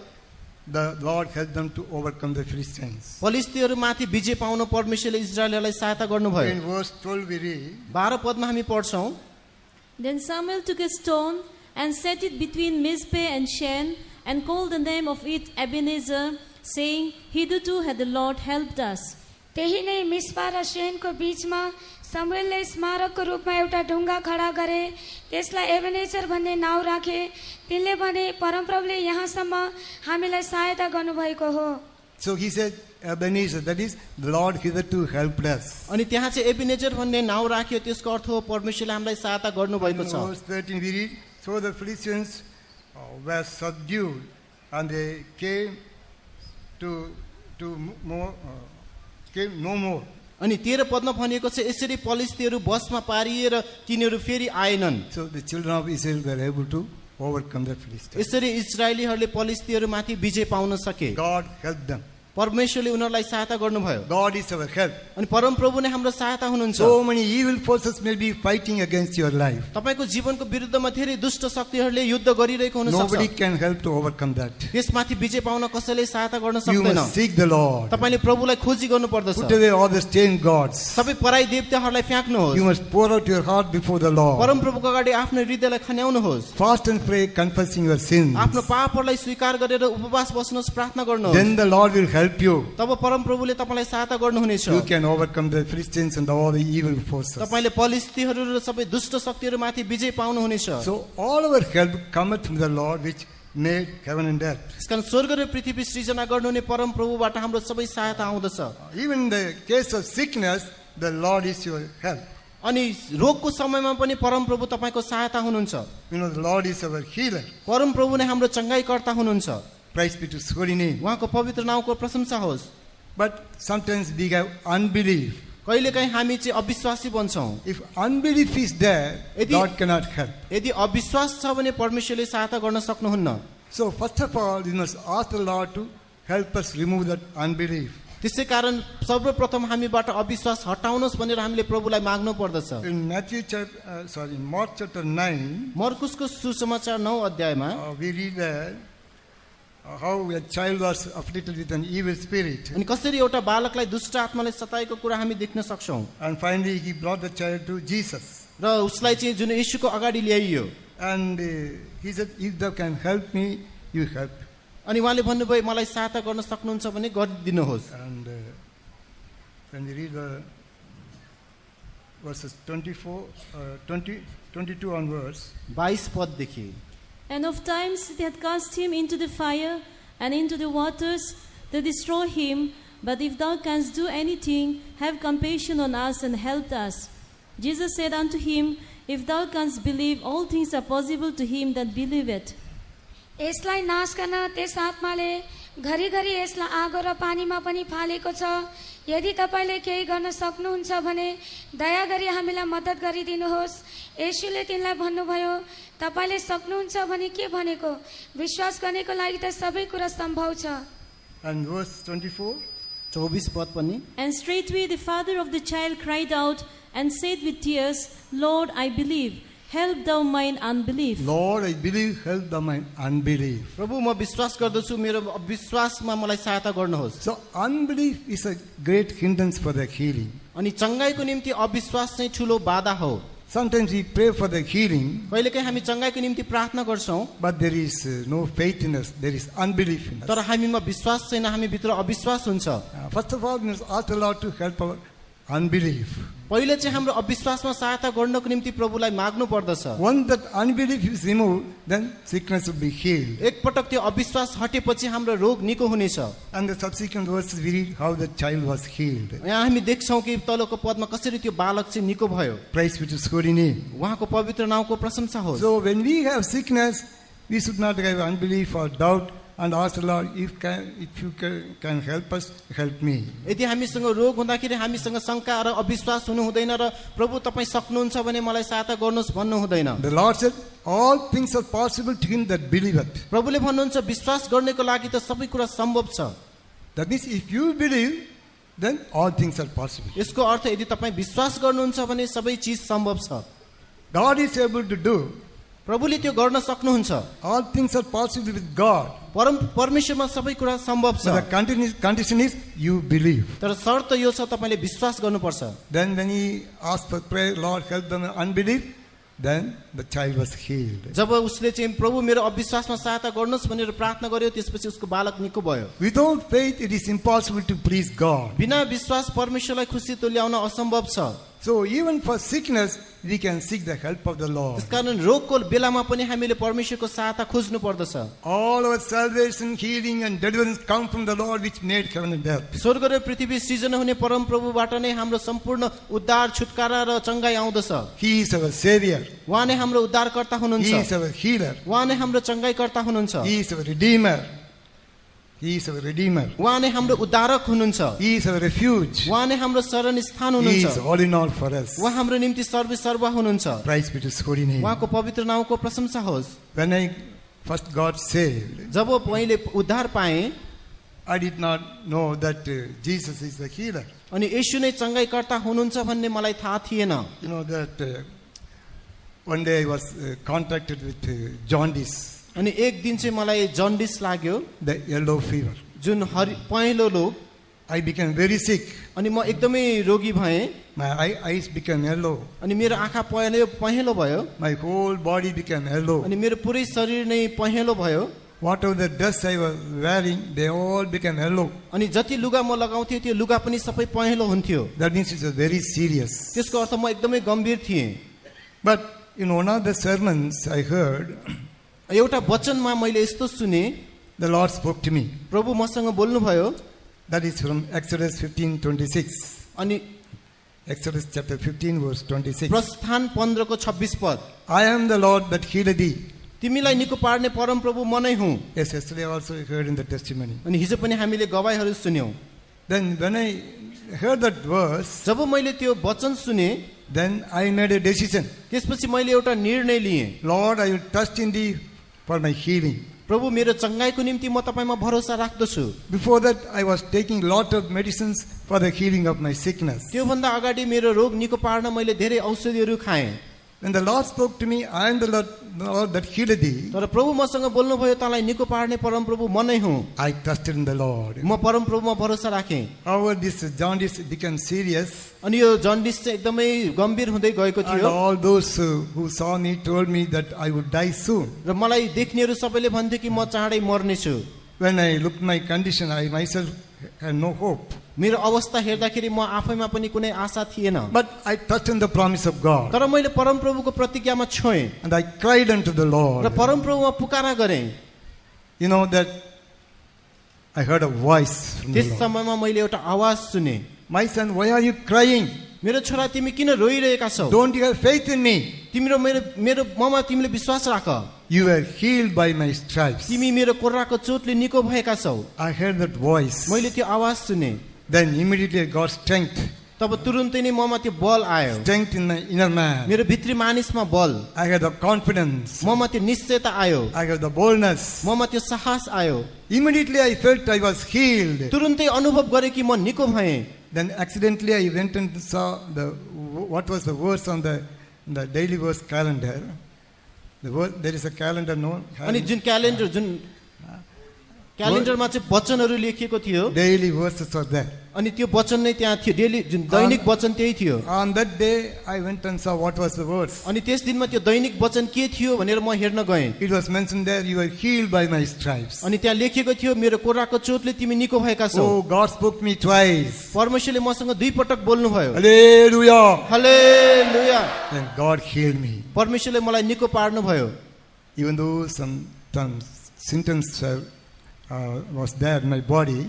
The Lord helped them to overcome the Philistines. फलिस्तीहरू माथि विजय पाउन परमेश्वरले इजरायलीलाई सहायता गर्नुभयो। In verse 12 we read, 12 पदमा हामी पढ्छौं। Then Samuel took a stone and set it between Mizpeh and Shen and called the name of it Ebenezer, saying, hitherto had the Lord helped us. त्यही नै मिस्पा र शेनको बीचमा समुएलले स्मारकको रूपमा एउटा ढुङ्गा खडा गरे। त्यसलाई एबेनेजर भन्ने नाउँ राखे। तिनले भने परमप्रभुले यहाँसम्म हामीलाई सहायता गर्नुभएको हो। so he said, Ebenezer, that is, the Lord hitherto helped us. अनि त्यहाँ चाहिँ एबिनेजर भन्ने नाउँ राख्यो। त्यसको अर्थ हो परमेश्वरले हामीलाई सहायता गर्नुभएको In छ। verse 13 we read, so the Philistines were subdued and they came came no more. अनि 13 पदमा भनिएको छ यसरी पलिस्तीहरू बसमा पारिएर तिनीहरू फेरि आएनन्। So the children of Israel were able to overcome the Philistines. यसरी इजरायलीहरूले पलिस्तीहरू माथि विजय पाउन सके। God helped them. परमेश्वरले उनीहरूलाई सहायता गर्नुभयो God is our help. अनि परमप्रभु नै हाम्रो सहायता हुनुहुन्छ। So many evil forces may be fighting against your life. तपाईको जीवनको विरुद्धमा धेरै दुष्ट शक्तिहरूले युद्ध गरिरहेको हुन Nobody सक्छ। can help to overcome that. त्यसमाथि विजय पाउन कसैले सहायता गर्न You सक्दैन। must seek the Lord. तपाईले प्रभुलाई खोजी गर्नु पर्दछ। Put away all the stained gods. सबै पराई देवताहरूलाई फ्याँक्नुहोस्। You must pour out your heart before the Lord. परमप्रभुको अगाडि आफ्नो हृदयलाई खन्याउनुहोस्। Fast and pray, confessing your sins. आफ्नो पापहरूलाई स्वीकार गरेर उपवास बस्नुहोस्, प्रार्थना गर्नुहोस्। Then the Lord will help you. तब परमप्रभुले तपाईलाई सहायता गर्नुहुनेछ। You can overcome the Philistines and all the evil forces. तपाईले फलिस्तीहरू र सबै दुष्ट शक्तिहरूमाथि विजय पाउनुहुनेछ। So all our help cometh from the Lord which made heaven and earth. त्यसकारण स्वर्ग र पृथ्वी सृजना गर्नुहुने परमप्रभुबाट हाम्रो सबै सहायता आउँदछ। Even in the case of sickness, the Lord is your help. अनि रोगको समयमा पनि परमप्रभु तपाईको सहायता हुनुहुन्छ। You know, the Lord is our healer. परमप्रभु नै हाम्रो चंगाईकर्ता हुनुहुन्छ। Praise be to His holy name. उहाँको पवित्र नामको प्रशंसा होस्। But sometimes we have unbelief. कहिलेकाहीँ हामी चाहिँ अविश्वासी बन्छौँ। If unbelief is there, God cannot help. यदि अविश्वास छ भने परमेश्वरले सहायता गर्न सक्नुहुन्न। So first of all, we must ask the Lord to help us remove that unbelief. त्यसै कारण सर्वप्रथम हामीबाट अविश्वास हटाउनुहोस् भनेर हामीले प्रभुलाई माग्नु पर्दछ। In Mark chapter 9, मरकुसको सुसमाचार 9 अध्यायमा we read that how a child was afflicted with an evil spirit. अनि कसरी एउटा बालकलाई दुष्ट आत्माले सताएको कुरा हामी देख्न सक्छौँ। And finally he brought the child to Jesus. र उसलाई चाहिँ जुन येशूको अगाडि ल्याइयो And he said, if thou can help me, you help. अनि उहाँले भन्नुभयो मलाई सहायता गर्न सक्नुहुन्छ भने गरिदिनुहोस्। And when we read the verses 22 onwards, 22 पददेखि And of times they had cast him into the fire and into the waters to destroy him. But if thou canst do anything, have compassion on us and help us. Jesus said unto him, If thou canst believe, all things are possible to him that believeth. यसलाई नाश गर्न त्यस आत्माले घरिघरि यसलाई आगो र पानीमा पनि फालेको छ। यदि तपाईले केही गर्न सक्नुहुन्छ भने दया गरी हामीलाई मद्दत गरिदिनुहोस्। येशूले तिनलाई भन्नुभयो, तपाईले सक्नुहुन्छ भने के भनेको? विश्वास गर्नेको लागि त सबै कुरा सम्भव छ। and verse 24, 24 पद पनि And straightway the father of the child cried out and said with tears, Lord, I believe. Help thou mine unbelief. Lord, I believe, help thou my unbelief. प्रभु म विश्वास गर्दछु, मेरो अविश्वासमा मलाई सहायता गर्नुहोस्। So unbelief is a great hindrance for the healing. अनि चंगाईको निम्ति अविश्वास चाहिँ ठुलो बाधा हो। Sometimes we pray for the healing, कहिलेकाहीँ हामी चंगाईको निम्ति प्रार्थना गर्छौँ, but there is no faith in us. There is unbelief in us. तर हामीमा विश्वास छैन, हामी भित्र अविश्वास हुन्छ। First of all, we must ask the Lord to help our unbelief. पहिले चाहिँ हाम्रो अविश्वासमा सहायता गर्नको निम्ति प्रभुलाई माग्नु पर्दछ। Once that unbelief is removed, then sickness will be healed. एक पटक त्यो अविश्वास हटेपछि हाम्रो रोग निको हुनेछ। And the subsequent verses we read how the child was healed. यहाँ हामी देख्छौँ कि तलको पदमा कसरी त्यो बालक चाहिँ निको भयो। Praise be to His holy name. उहाँको पवित्र नामको प्रशंसा होस्। So when we have sickness, we should not have unbelief or doubt and ask the Lord, if you can help us, help me. यदि हामीसँग रोग हुँदाखेरि हामीसँग शंका र अविश्वास हुनु हुँदैन र प्रभु तपाईँ सक्नुहुन्छ भने मलाई सहायता गर्नुहोस् भन्नु हुँदैन। The Lord said, all things are possible to him that believeth. प्रभुले भन्नुहुन्छ विश्वास गर्नेको लागि त सबै कुरा सम्भव छ। That means if you believe, then all things are possible. यसको अर्थ यदि तपाईँ विश्वास गर्नुहुन्छ भने सबै चिज सम्भव छ। God is able to do. प्रभुले त्यो गर्न सक्नुहुन्छ। All things are possible with God. परमेश्वरमा सबै कुरा सम्भव छ। But the condition is you believe. तर शर्त यो छ तपाईले विश्वास गर्नुपर्छ। Then when he asked for prayer, Lord help them unbelief, then the child was healed. जब उसले चाहिँ प्रभु मेरो अविश्वासमा सहायता गर्नुहोस् भनेर प्रार्थना गर्यो, त्यसपछि उसको बालक निको भयो। Without faith it is impossible to please God. बिना विश्वास परमेश्वरलाई खुसी तुल्याउन असम्भव छ। So even for sickness we can seek the help of the Lord. त्यसकारण रोगको बेलामा पनि हामीले परमेश्वरको सहायता खोज्नु पर्दछ। All our salvation, healing and deliverance come from the Lord which made heaven and earth. स्वर्ग र पृथ्वी सृजना हुने परम प्रभुबाट नै हाम्रो सम्पूर्ण उद्धार, छुटकारा र चंगाई आउँदछ। He is our savior. उहाँ नै हाम्रो उद्धारकर्ता हुनुहुन्छ। He is our healer. उहाँ नै हाम्रो चंगाईकर्ता हुनुहुन्छ। He is our redeemer. He is our redeemer. उहाँ नै हाम्रो उद्धारक हुनुहुन्छ। He is our refuge. उहाँ नै हाम्रो शरण स्थान He is हुनुहुन्छ। all in all for us. उहाँ हाम्रो निम्ति सर्वसर्वा हुनुहुन्छ। Praise be to His holy name. उहाँको पवित्र नामको प्रशंसा होस्। When I first got saved, जब पहिले उद्धार पाएँ, I did not know that Jesus is the healer. अनि येशू नै चङ्गाइकर्ता हुनुहुन्छ भन्ने मलाई थाहा थिएन। You know that one day I was contacted with jaundice, अनि एक दिन चाहिँ मलाई जन्डिस लाग्यो, the yellow fever. जुन पहेँलो रोग। I became very sick. अनि म एकदमै रोगी भएँ, My eyes became yellow. अनि मेरो आँखा पहेँलो भयो, My whole body became yellow. अनि मेरो पुरै शरीर नै पहेँलो भयो, Whatever the dress I was wearing, they all became yellow. अनि जति लुगा म लगाउँथेँ त्यो लुगा पनि सबै पहेँलो हुन्थ्यो। That means it was very serious. त्यसको अर्थ म एकदमै गम्भीर थिएँ। But in one of the sermons I heard, एउटा वचनमा मैले यस्तो सुने, the Lord spoke to me. प्रभु मसँग बोल्नुभयो, That is from Exodus 15:26. अनि Exodus chapter 15 verse 26. प्रस्थान 15 को 26 पद, I am the Lord that healed thee. तिमीलाई निको पार्ने परम प्रभु म नै हुँ। Yes, yesterday also I heard in the testimony. अनि हिजो पनि हामीले गवाईहरू सुन्यौं। Then when I heard that verse, जब मैले त्यो वचन सुने, then I made a decision. त्यसपछि मैले एउटा निर्णय लिएँ, Lord, I will trust in thee for my healing. प्रभु मेरो चङ्गाइको निम्ति म तपाईमा भरोसा राख्दछु। Before that, I was taking lot of medicines for the healing of my sickness. त्योभन्दा अगाडि मेरो रोग निको पार्न मैले धेरै औषधिहरू खाएँ। When the Lord spoke to me, I am the Lord that healed thee, तर प्रभु मसँग बोल्नुभयो, तँलाई निको पार्ने परम प्रभु म नै हुँ। I trusted in the Lord. म परम प्रभुमा भरोसा राखेँ। However, this jaundice became serious, अनि यो जन्डिस चाहिँ एकदमै गम्भीर हुँदै गएको and थियो, all those who saw me told me that I would die soon. र मलाई देख्नेहरू सबैले भन्थे कि म चाँडै मर्नेछु। When I looked my condition, I myself had no hope. मेरो अवस्था हेर्दाखेरि म आफैमा पनि कुनै आशा थिएन, But I trusted in the promise of God, तर मैले परम प्रभुको प्रतिज्ञामा छोएँ and I cried unto the र Lord. परम प्रभुमा पुकारा गरेँ। You know that I heard a voice from the त्यस Lord. समयमा मैले एउटा आवाज सुने, My son, why are you crying? मेरो छोरा तिमी किन रोइरहेका छौ? Don't you have faith in me? तिम्रो मेरो ममा तिमीले विश्वास राख, You were healed by my stripes. तिमी मेरो कोर्राको चोटले निको भएका छौ। I heard that voice. मैले त्यो आवाज सुने, Then immediately I got strength. तब तुरुन्तै नै ममा त्यो बल आयो, Strength in my inner man. मेरो भित्री मानिसमा बल, I had the confidence. ममा त्यो निश्चयता आयो, I had the boldness. ममा त्यो साहस आयो। Immediately I felt I was healed. तुरुन्तै अनुभव गरेँ कि म निको भएँ। Then accidentally I went and saw what was the verse on the daily verse calendar. There is a calendar, no? अनि जुन क्यालेन्डरमा चाहिँ वचनहरू लेखिएको थियो, Daily verses are there. अनि त्यो वचन नै त्यहाँ थियो, डेली जुन दैनिक वचन त्यही थियो। On that day I went and saw what was the verse. अनि त्यस दिनमा त्यो दैनिक वचन के थियो भनेर म हेर्न गएँ। It was mentioned there, you were healed by my stripes. अनि त्यहाँ लेखेको थियो, मेरो कोर्राको चोटले तिमी निको भएका छौ। Oh, God spoke me twice. परमेश्वरले मसँग दुई पटक बोल्नुभयो। Hallelujah. Hallelujah. And God healed me. परमेश्वरले मलाई निको पार्नुभयो। Even though some symptoms was there in my body,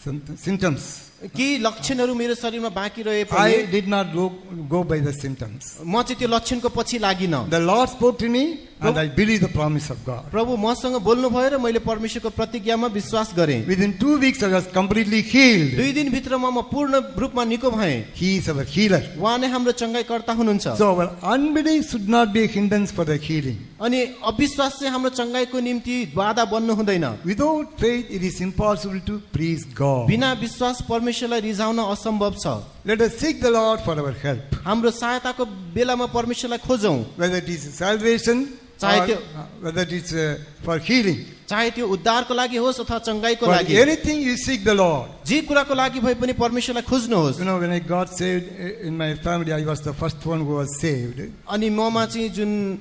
some symptoms. केही लक्षणहरू मेरो शरीरमा बाँकी रहे I पनि did not go by the symptoms. म चाहिँ त्यो लक्षणको पछि लागिन। The Lord spoke to me and I believed the promise of God. प्रभु मसँग बोल्नुभयो र मैले परमेश्वरको प्रतिज्ञामा विश्वास गरेँ। Within 2 weeks I was completely healed. दुई दिनभित्रमा म पूर्ण रूपमा निको भएँ। He is our healer. उहाँ नै हाम्रो चङ्गाइकर्ता हुनुहुन्छ। So our unbelief should not be a hindrance for the healing. अनि अविश्वास चाहिँ हाम्रो चङ्गाइको निम्ति बाधा बन्नु हुँदैन। Without faith it is impossible to please God. बिना विश्वास परमेश्वरलाई रिझाउन असम्भव छ। Let us seek the Lord for our help. हाम्रो सहायताको बेलामा परमेश्वरलाई खोजौँ, Whether it is salvation or whether it is for healing. चाहे त्यो उद्धारको लागि होस् अथवा चङ्गाइको For लागि, anything you seek the Lord. जे कुराको लागि भए पनि परमेश्वरलाई खोज्नुहोस्। You know, when I got saved in my family, I was the first one who was saved. अनि ममा चाहिँ जुन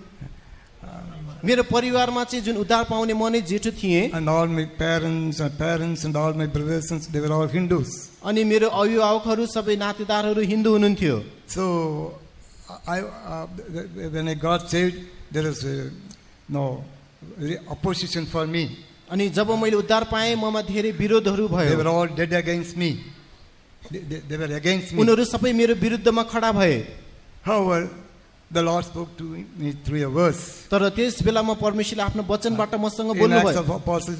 मेरो परिवारमा चाहिँ जुन उद्धार पाउने म नै जेठो थिएँ, And all my parents and all my brothers, they were all Hindus. अनि मेरो अभिभावकहरू सबै नातेदारहरू हिन्दू हुनुहुन्थ्यो। So, when I got saved, there was no opposition for me. अनि जब मैले उद्धार पाएँ ममा धेरै विरोधहरू They were भयो, all dead against me. They were against me. उनीहरू सबै मेरो विरुद्धमा खडा भए। However, the Lord spoke to me through a verse. तर त्यस बेलामा परमेश्वरले आफ्नो वचनबाट मसँग In Acts बोल्नुभयो। of Apostles,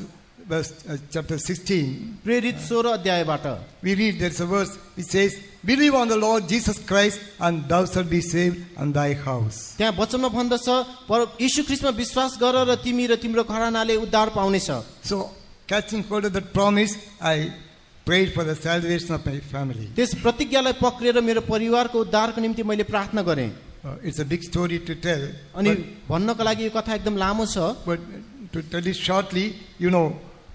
chapter 16, प्रेरित 16 अध्यायबाट we read there's a verse. It says, "Believe on the Lord Jesus Christ, and thou shalt be saved, and thy house." त्यहाँ वचनमा भन्दछ, यीशु ख्रीष्टमा विश्वास गर र तिमी र तिम्रो घरानाले उद्धार पाउनेछ। So, catching hold of that promise, I prayed for the salvation of my family. त्यस प्रतिज्ञालाई पक्रेर मेरो परिवारको उद्धारको निम्ति मैले प्रार्थना गरेँ। It's a big story to tell, अनि भन्नको लागि यो कथा एकदम लामो छ, but to tell it shortly,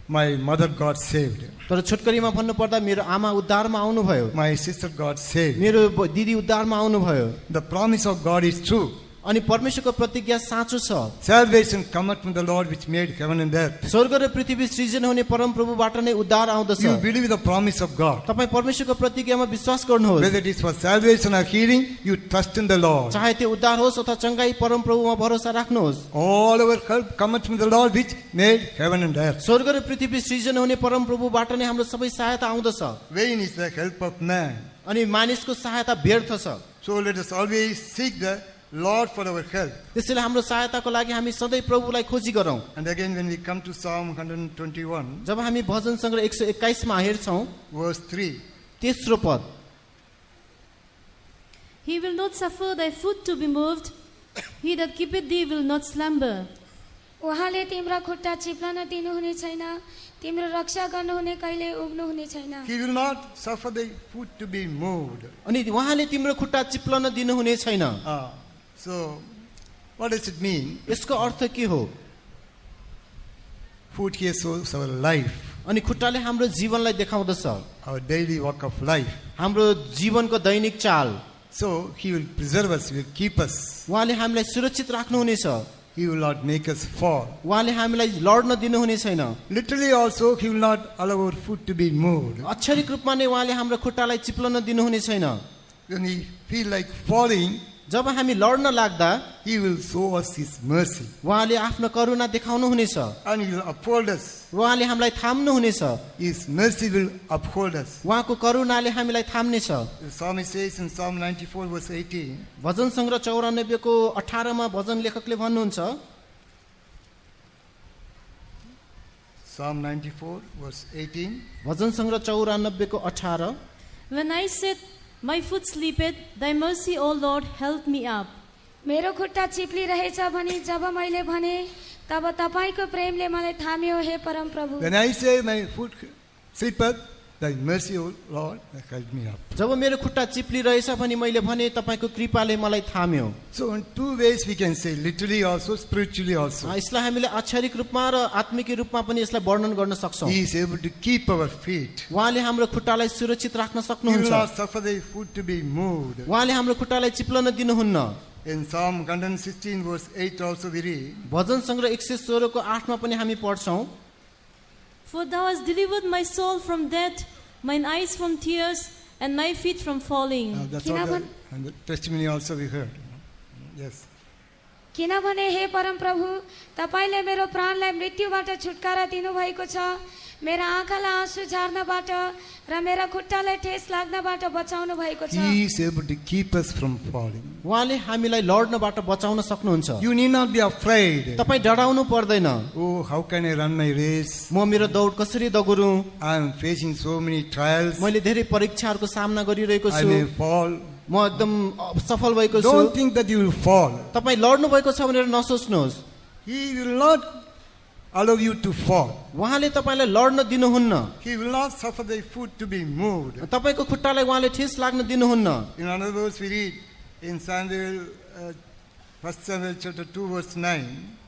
my mother got saved. तर छोटकरीमा भन्नुपर्दा मेरो आमा उद्धारमा आउनुभयो, My sister got saved. मेरो दिदी उद्धारमा आउनुभयो। The promise of God is true. अनि परमेश्वरको प्रतिज्ञा साँचो छ। Salvation cometh from the Lord which made heaven and earth. स्वर्ग र पृथ्वी सृजना हुने परम प्रभुबाट नै उद्धार आउँदछ। You believe the promise of God. तपाई परमेश्वरको प्रतिज्ञामा विश्वास गर्नुहोस्। Whether it is for salvation or healing, you trust in the Lord. चाहे त्यो उद्धार होस् अथवा चंगाई, परम प्रभुमा भरोसा राख्नुहोस्। All our help cometh from the Lord which made heaven and earth. स्वर्ग र पृथ्वी सृजना हुने परम प्रभुबाट नै हाम्रो सबै सहायता आउँदछ। Vain is the help of man. अनि मानिसको सहायता व्यर्थ छ। So let us always seek the Lord for our help. त्यसैले हाम्रो सहायताको लागि हामी सधैँ प्रभुलाई खोजी गरौँ। And again when we come to Psalm 121, जब हामी भजन सङ्ग्रह 121 मा हेर्छौँ, verse 3, तेस्रो पद, He will not suffer thy foot to be moved. He that keepeth thee will not slumber. उहाँले तिम्रा खुट्टा चिप्लन दिनुहुने छैन, तिम्रो रक्षा गर्नुहुने कहिले उग्नुहुने छैन। He will not suffer thy foot to be moved. अनि उहाँले तिम्रो खुट्टा चिप्लन दिनुहुने छैन। So, what does it mean? यसको अर्थ के हो? Foot here shows our life, अनि खुट्टाले हाम्रो जीवनलाई देखाउँदछ, our daily walk of life. हाम्रो जीवनको दैनिक चाल। So, He will preserve us, He will keep us. उहाँले हामीलाई सुरक्षित राख्नुहुनेछ, He will not make us fall. उहाँले हामीलाई लड्न दिनुहुने छैन। Literally also, He will not allow our foot to be moved. अक्षरिक रूपमा नै उहाँले हाम्रो खुट्टालाई चिप्लन दिनुहुने छैन। When we feel like falling, जब हामी लड्न लाग्दा He will show us His mercy. उहाँले आफ्नो करुणा देखाउनुहुनेछ, And He will uphold us. उहाँले हामीलाई थाम्नुहुनेछ, His mercy will uphold us. उहाँको करुणाले हामीलाई थाम्नेछ। The psalmist says in Psalm 94 verse 18, भजन सङ्ग्रह 94 को 18 मा भजन लेखकले भन्नुहुन्छ, Psalm 94 verse 18, भजन सङ्ग्रह 94 को 18, When I said, My foot sleepeth, thy mercy, O Lord, help me up. मेरो खुट्टा चिप्लिरहेछ भनी जब मैले भने, तब तपाईँको प्रेमले मलाई थाम्यो हे परम प्रभु। when I say my foot slippeth, thy mercy, O Lord, help me up. जब मेरो खुट्टा चिप्लिरहेछ भनी मैले भने तपाईको कृपाले मलाई थाम्यो। So in two ways we can say, literally also, spiritually also. यसलाई हामीले अक्षरिक रूपमा र आत्मिक रूपमा पनि यसलाई वर्णन गर्न सक्छौँ। He is able to keep our feet. उहाँले हाम्रो खुट्टालाई सुरक्षित राख्न He will सक्नुहुन्छ, not suffer thy foot to be moved. उहाँले हाम्रो खुट्टालाई चिप्लन दिनुहुन्न। In Psalm 116 verse 8 also we read, भजन सङ्ग्रह 116 को 8 मा पनि हामी पढ्छौँ, For thou hast delivered my soul from death, mine eyes from tears, and my feet from falling. that's all the, and the testimony also we heard. Yes. किनभने हे परम प्रभु, तपाईँले मेरो प्राणलाई मृत्युबाट छुटकारा दिनुभएको छ, मेरा आँखालाई आँसु झार्नबाट र मेरा खुट्टालाई ठेस लाग्नबाट बचाउनु भएको छ। He is able to keep us from falling. उहाँले हामीलाई लड्नबाट बचाउन सक्नुहुन्छ। You need not be afraid. तपाईँ डराउनु पर्दैन। Oh, how can I run my race? म मेरो दौड कसरी दगुरौँ? I am facing so many trials. मैले धेरै परीक्षाहरूको सामना गरिरहेको I छु, may fall. म एकदम सफल भएको Don't छु। think that you will fall. तपाईँ लड्नु भएको छ भनेर नसोच्नुहोस्, He will not allow you to fall. उहाँले तपाईँलाई लड्न दिनुहुन्न, He will not suffer thy foot to be moved. तपाईँको खुट्टालाई उहाँले ठेस लाग्न दिनुहुन्न। In another verse we read in Samuel, 1 Samuel chapter 2 verse 9,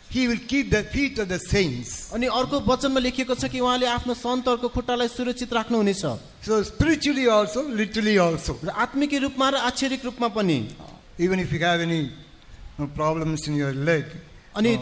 He will keep the feet of the saints. अनि अर्को वचनमा लेखिएको छ कि उहाँले आफ्नो सन्तहरूको खुट्टालाई सुरक्षित राख्नुहुनेछ, So spiritually also, literally also. र आत्मिक रूपमा र आक्षरिक रूपमा पनि। Even if you have any problems in your leg, अनि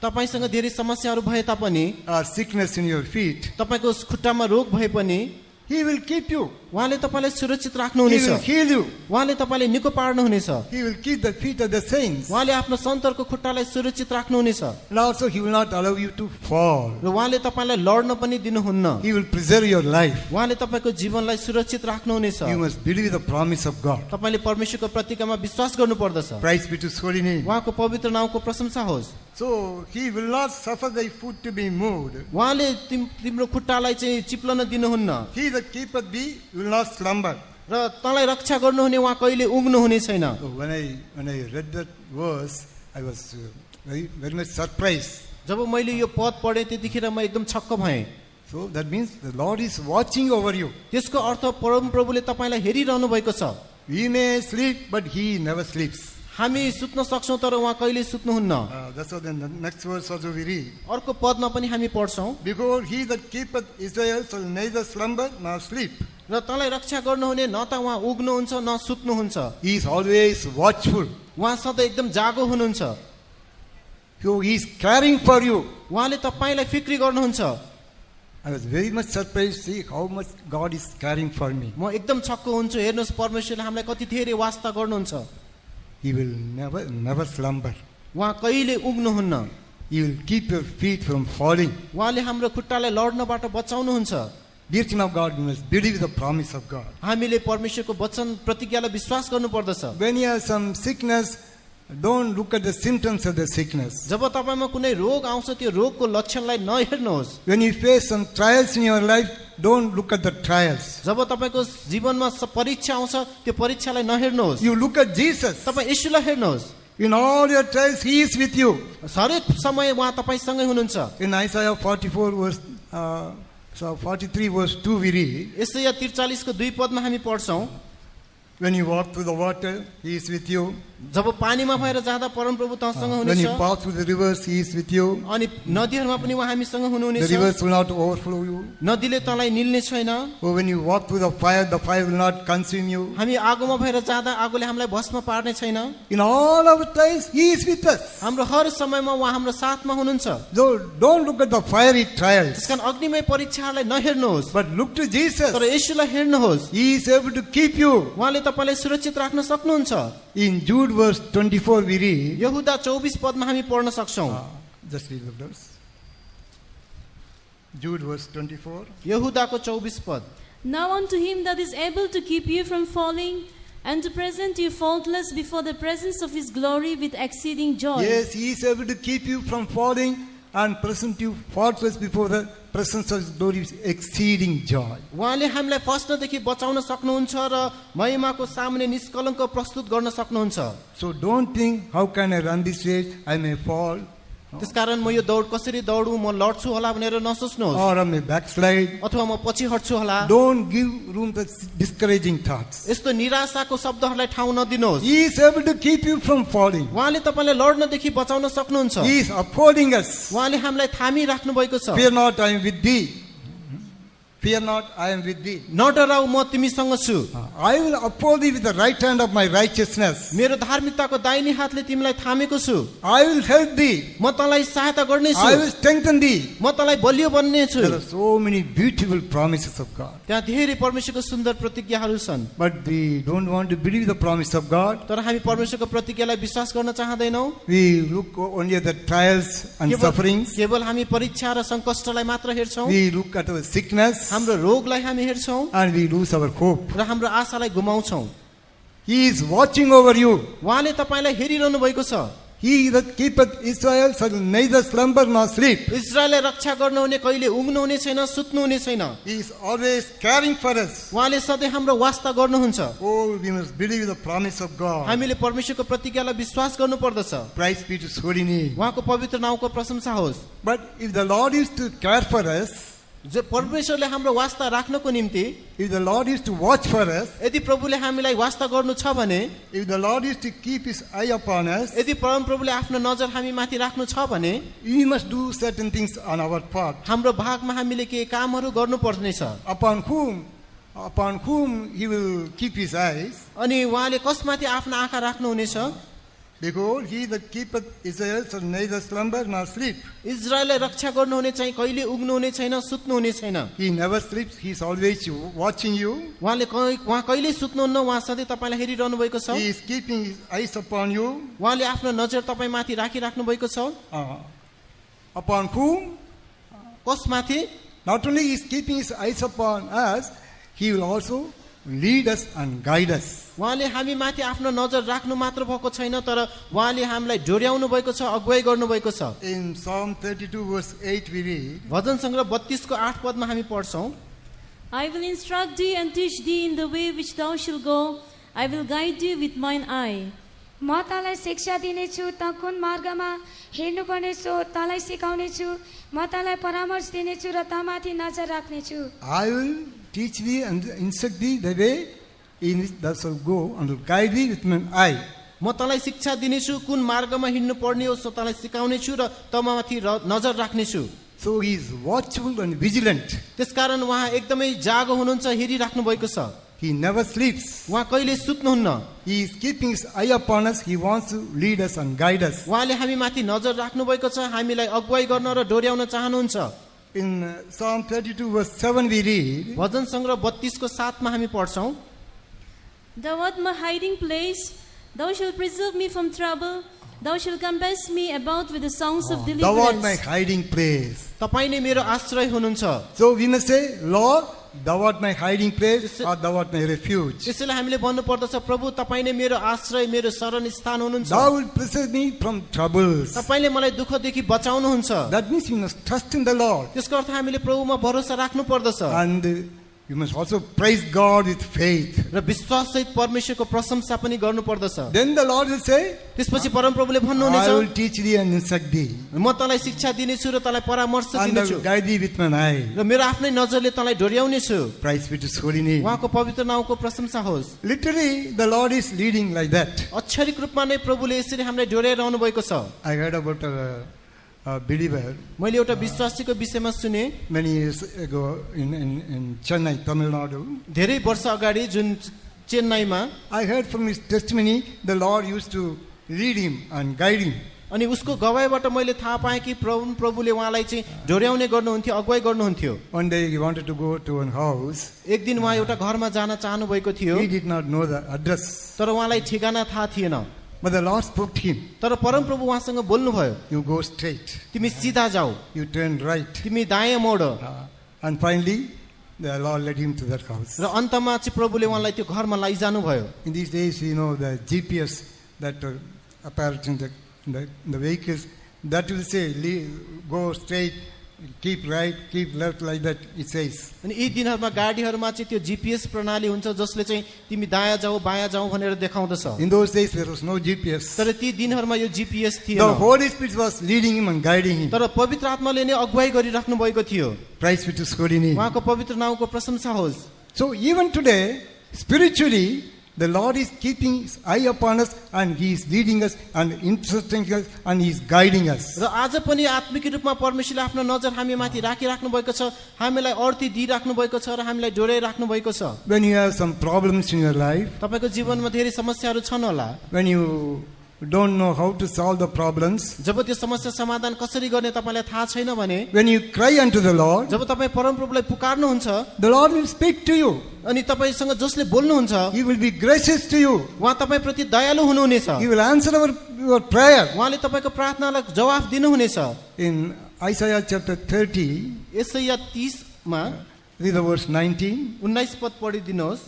तपाईसँग धेरै समस्याहरू भए तापनि, or sickness in your feet, तपाईको खुट्टामा रोग भए पनि He will keep you. उहाँले तपाईँलाई सुरक्षित He राख्नुहुनेछ, will heal you. उहाँले तपाईँलाई निको पार्नुहुनेछ, He will keep the feet of the saints. उहाँले आफ्नो सन्तहरूको खुट्टालाई सुरक्षित राख्नुहुनेछ, And also He will not allow you to fall. र उहाँले तपाईँलाई लड्न पनि दिनुहुन्न। He will preserve your life. उहाँले तपाईँको जीवनलाई सुरक्षित राख्नुहुनेछ। You must believe the promise of God. तपाईँले परमेश्वरको प्रतिज्ञामा विश्वास गर्नुपर्दछ। Praise be to His holy name. उहाँको पवित्र नामको प्रशंसा होस्। So He will not suffer thy foot to be moved. उहाँले तिम्रो खुट्टालाई चाहिँ चिप्लन दिनुहुन्न, He that keepeth thee will not slumber. र तँलाई रक्षा गर्नुहुने उहाँ कहिले उग्नुहुने छैन। So when I read that verse, I was very much surprised. जब मैले यो पद पढेँ त्यतिखेर म एकदम छक्क भएँ। So that means the Lord is watching over you. त्यसको अर्थ परमप्रभुले तपाईँलाई हेरिरहनु भएको छ। We may sleep, but He never sleeps. हामी सुत्न सक्छौँ तर उहाँ कहिले सुत्नुहुन्न। That's what the next verse also we read. अर्को पदमा पनि हामी पढ्छौँ, Behold, He that keepeth Israel shall neither slumber nor sleep. र तँलाई रक्षा गर्नुहुने न त उहाँ उग्नुहुन्छ न सुत्नुहुन्छ। He is always watchful. उहाँ सधैँ एकदम जागो हुनुहुन्छ। So He is caring for you. उहाँले तपाईँलाई फिक्री गर्नुहुन्छ। I was very much surprised to see how much God is caring for me. म एकदम छक्क हुन्छु, हेर्नुहोस् परमेश्वरले हामीलाई कति धेरै वास्ता गर्नुहुन्छ। He will never slumber. उहाँ कहिले उग्नुहुन्न। He will keep your feet from falling. उहाँले हाम्रो खुट्टालाई लड्नबाट बचाउनुहुन्छ। Dear children of God, we must believe the promise of God. हामीले परमेश्वरको वचन प्रतिज्ञालाई विश्वास गर्नुपर्दछ। When you have some sickness, don't look at the symptoms of the sickness. जब तपाईमा कुनै रोग आउँछ त्यो रोगको लक्षणलाई नहेर्नुहोस्। When you face some trials in your life, don't look at the trials. जब तपाईको जीवनमा परीक्षा आउँछ त्यो परीक्षालाई नहेर्नुहोस्। You look at Jesus. तपाई येशूलाई हेर्नुहोस्। In all your trials, He is with you. हरेक समय उहाँ तपाईसँगै हुनुहुन्छ। In Isaiah 43 verse 2 we read, यसैया 43 को 2 पदमा हामी पढ्छौं, when you walk through the water, He is with you. जब पानीमा भएर जाँदा परमप्रभु तँसँग When you हुनुहुन्छ। pass through the rivers, He is with you. अनि नदीहरुमा पनि उहाँ हामीसँग The हुनुहुनेछ। rivers will not overflow you. नदीले तँलाई निल्ने छैन। Or when you walk through the fire will not consume you. हामी आगोमा भएर जाँदा आगोले हामीलाई भस्म पार्ने छैन। In all our trials, He is with us. हाम्रो हर समयमा उहाँ हाम्रो साथमा हुनुहुन्छ। So don't look at the fiery trials, त्यसकारण अग्निमय परीक्षालाई नहेर्नुहोस्, but look to Jesus. तर येशूलाई हेर्नुहोस्। He is able to keep you. उहाँले तपाईलाई सुरक्षित राख्न सक्नुहुन्छ। In Jude verse 24 we read, यहुदा 24 पदमा हामी पढ्न सक्छौं। just read the verse. Jude verse 24. यहुदाको 24 पद। Now unto him that is able to keep you from falling and to present you faultless before the presence of his glory with exceeding joy. Yes, He is able to keep you from falling and present you faultless before the presence of His glory with exceeding joy. उहाँले हामीलाई फस्नदेखि बचाउन सक्नुहुन्छ र महिमाको सामने निष्कलङ्क प्रस्तुत गर्न सक्नुहुन्छ। So don't think, how can I run this race? I may fall, त्यसकारण म यो दौड कसरी दौडु, म लड्छु होला भनेर नसोच्नुहोस्, or I may backslide. अथवा म पछि हट्छु होला। Don't give room to discouraging thoughts. यस्तो निराशाको शब्दहरूलाई ठाउँ नदिनुहोस्। He is able to keep you from falling. उहाँले तपाईलाई लड्नदेखि बचाउन सक्नुहुन्छ। He is upholding us. उहाँले हामीलाई थामी राख्नु भएको छ। Fear not, I am with thee. Fear not, I am with thee. नडराऊ, म तिमीसँग छु। I will uphold thee with the right hand of my righteousness. मेरो धार्मिकताको दाहिने हातले तिमीलाई थामेको छु। I will help thee. म तँलाई सहायता गर्नेछु। I will strengthen thee. म तँलाई बलियो बन्नेछु। There are so many beautiful promises of God. त्यहाँ धेरै परमेश्वरको सुन्दर प्रतिज्ञाहरू छन्। But we don't want to believe the promise of God. तर हामी परमेश्वरको प्रतिज्ञालाई विश्वास गर्न चाहदैनौ। We look only at the trials and sufferings. केवल हामी परीक्षा र संकष्टलाई मात्र हेर्छौं। We look at our sickness हाम्रो रोगलाई हामी हेर्छौं and we lose our hope. र हाम्रो आशालाई गुमाउँछौं। He is watching over you. उहाँले तपाईलाई हेरिरहनु भएको छ। He that keepeth Israel shall neither slumber nor sleep. इस्राएललाई रक्षा गर्नुहुने कहिले उग्नुहुने छैन, सुत्नुहुने छैन। He is always caring for us. उहाँले सधैँ हाम्रो वास्ता गर्नुहुन्छ। Oh, we must believe the promise of God. हामीले परमेश्वरको प्रतिज्ञालाई विश्वास गर्नुपर्दछ। Praise be to His holy name. उहाँको पवित्र नामको प्रशंसा होस्। But if the Lord is to care for us, जो परमेश्वरले हाम्रो वास्ता राख्नको निम्ति, if the Lord is to watch for us, यदि प्रभुले हामीलाई वास्ता गर्नु छ भने, if the Lord is to keep His eye upon us, यदि परम प्रभुले आफ्नो नजर हामी माथि राख्नु छ भने, we must do certain things on our part. हाम्रो भागमा हामीले के कामहरू गर्नुपर्ने छ। Upon whom He will keep His eyes. अनि उहाँले कसमाथि आफ्नो आँखा राख्नुहुनेछ? Behold, He that keepeth Israel shall neither slumber nor sleep. इजरायललाई रक्षा गर्नुहुने चाहिँ कहिले उग्नुहुने छैन, सुत्नुहुने छैन। He never sleeps. He is always watching you. उहाँ कहिले सुत्नुहुन्न, उहाँ सधैँ तपाईलाई हेरिरहनु भएको छ। He is keeping His eyes upon you. उहाँले आफ्नो नजर तपाईमाथि राखिराख्नु भएको छ। Upon whom? कसमाथि? Not only He is keeping His eyes upon us, He will also lead us and guide us. उहाँले हामी माथि आफ्नो नजर राख्नु मात्र भएको छैन, तर उहाँले हामीलाई डोर्याउनु भएको छ, अगुवाई गर्नु भएको छ। In Psalm 32 verse 8 we read, भजन संग्रह 32 को 8 पदमा हामी पढ्छौं, I will instruct thee and teach thee in the way which thou shalt go. I will guide thee with mine eye. म तँलाई शिक्षा दिनेछु, त कुन मार्गमा हिँड्नुपर्ने सो तँलाई सिकाउनेछु। म तँलाई परामर्श दिनेछु र तँमाथि नजर राख्नेछु। I will teach thee and instruct thee the way in which thou shalt go, and will guide thee with mine eye. म तँलाई शिक्षा दिनेछु, कुन मार्गमा हिँड्नु पर्ने हो सो तँलाई सिकाउनेछु र तँमाथि नजर राख्नेछु। So he is watchful and vigilant. त्यसकारण उहाँ एकदमै जागो हुनुहुन्छ, हेरिराख्नु भएको छ। He never sleeps. उहाँ कहिले सुत्नुहुन्न। He is keeping his eye upon us. He wants to lead us and guide us. उहाँले हामी माथि नजर राख्नु भएको छ, हामीलाई अगुवाई गर्न र डोर्याउन चाहनुहुन्छ। In Psalm 32 verse 7 we read, भजन सङ्ग्रह 32 को 7 मा हामी पढ्छौं, Thou art my hiding place. Thou shalt preserve me from trouble. Thou shalt compass me about with the songs of Thou art my deliverance. hiding place. तपाई नै मेरो आश्रय हुनुहुन्छ। So we must say, Lord, thou art my hiding place, or thou art my refuge. त्यसैले हामीले भन्नु पर्दछ, प्रभु तपाई नै मेरो आश्रय, मेरो शरण स्थान हुनुहुन्छ। Thou will preserve me from troubles. तपाईले मलाई दुःखदेखि बचाउनुहुन्छ। That means we must trust in the Lord. त्यसको अर्थ हामीले प्रभुमा भरोसा राख्नु पर्दछ And you must also praise God with faith. र विश्वाससहित परमेश्वरको प्रशंसा पनि गर्नु पर्दछ। Then the Lord will say, त्यसपछि परमप्रभुले I भन्नुहुनेछ, will teach thee and instruct thee, म तँलाई शिक्षा दिनेछु र तँलाई परामर्श and I दिनेछु will guide thee with mine eye. र मेरो आफ्नै नजरले तँलाई डोर्याउनेछु। Praise be to his holy name. उहाँको पवित्र नामको प्रशंसा होस्। Literally, the Lord is leading like that. अक्षरिक रूपमा नै प्रभुले यसरी हामीलाई डोर्याइरहनु भएको छ। I heard about a believer मैले एउटा विश्वासीको विषयमा सुने, many years ago in Chennai, Tamil Nadu. धेरै वर्ष अगाडि जुन चेन्नईमा, I heard from his testimony, the Lord used to lead him and guide him. अनि उसको गवाईबाट मैले थाहा पाएँ कि प्रभुले उहाँलाई चाहिँ डोर्याउने गर्नुहुन्थ्यो, अगुवाई गर्नुहुन्थ्यो। One day he wanted to go to an house. एक दिन उहाँ एउटा घरमा जान चाहनु भएको थियो, He did not know the address. तर उहाँलाई ठेगाना थाहा थिएन। But the Lord spoke to him. तर परमप्रभु उहाँसँग बोल्नुभयो, You go straight. तिमी सिधा जाऊ, You turn right. तिमी दायाँ मोड। And finally, the Lord led him to that house. र अन्तमा चाहिँ प्रभुले उहाँलाई त्यो घरमा लैजानु भयो। In these days, you know, the GPS that appears in the vehicles, that will say, go straight, keep right, keep left, like that, it says. अनि यी दिनहरुमा गाडीहरुमा चाहिँ त्यो जीपीएस प्रणाली हुन्छ जसले चाहिँ तिमी दायाँ जाऊ बायाँ जाऊ भनेर देखाउँदछ। In those days, there was no GPS. तर ती दिनहरुमा यो जीपीएस थिएन। The Holy Spirit was leading him and guiding him. तर पवित्र आत्माले नै अगुवाई गरिराख्नु भएको थियो। Praise be to his holy name. उहाँको पवित्र नामको प्रशंसा होस्। So even today, spiritually, the Lord is keeping his eye upon us, and he is leading us and instructing us, and he is guiding us. र आज पनि आत्मिक रूपमा परमेश्वरले आफ्नो नजर हामी माथि राखिराख्नु भएको छ, हामीलाई अर्थी दिइराख्नु भएको छ र हामीलाई डोर्याइराख्नु भएको छ। When you have some problems in your life, तपाईको जीवनमा धेरै समस्याहरू छन् होला, when you don't know how to solve the problems, जब त्यो समस्या समाधान कसरी गर्ने तपाईलाई थाहा छैन भने, when you cry unto the Lord, जब तपाईँ परमप्रभुलाई पुकार्नुहुन्छ, the Lord will speak to you. अनि तपाईसँग जसले बोल्नुहुन्छ He will be gracious to you. उहाँ तपाईप्रति दयालु हुनुहुनेछ। He will answer your prayer. उहाँले तपाईको प्रार्थनालाई जवाफ दिनुहुनेछ। In Isaiah chapter 30, यसैया 30 मा read the verse 19. 19 पद पढिदिनुहोस्।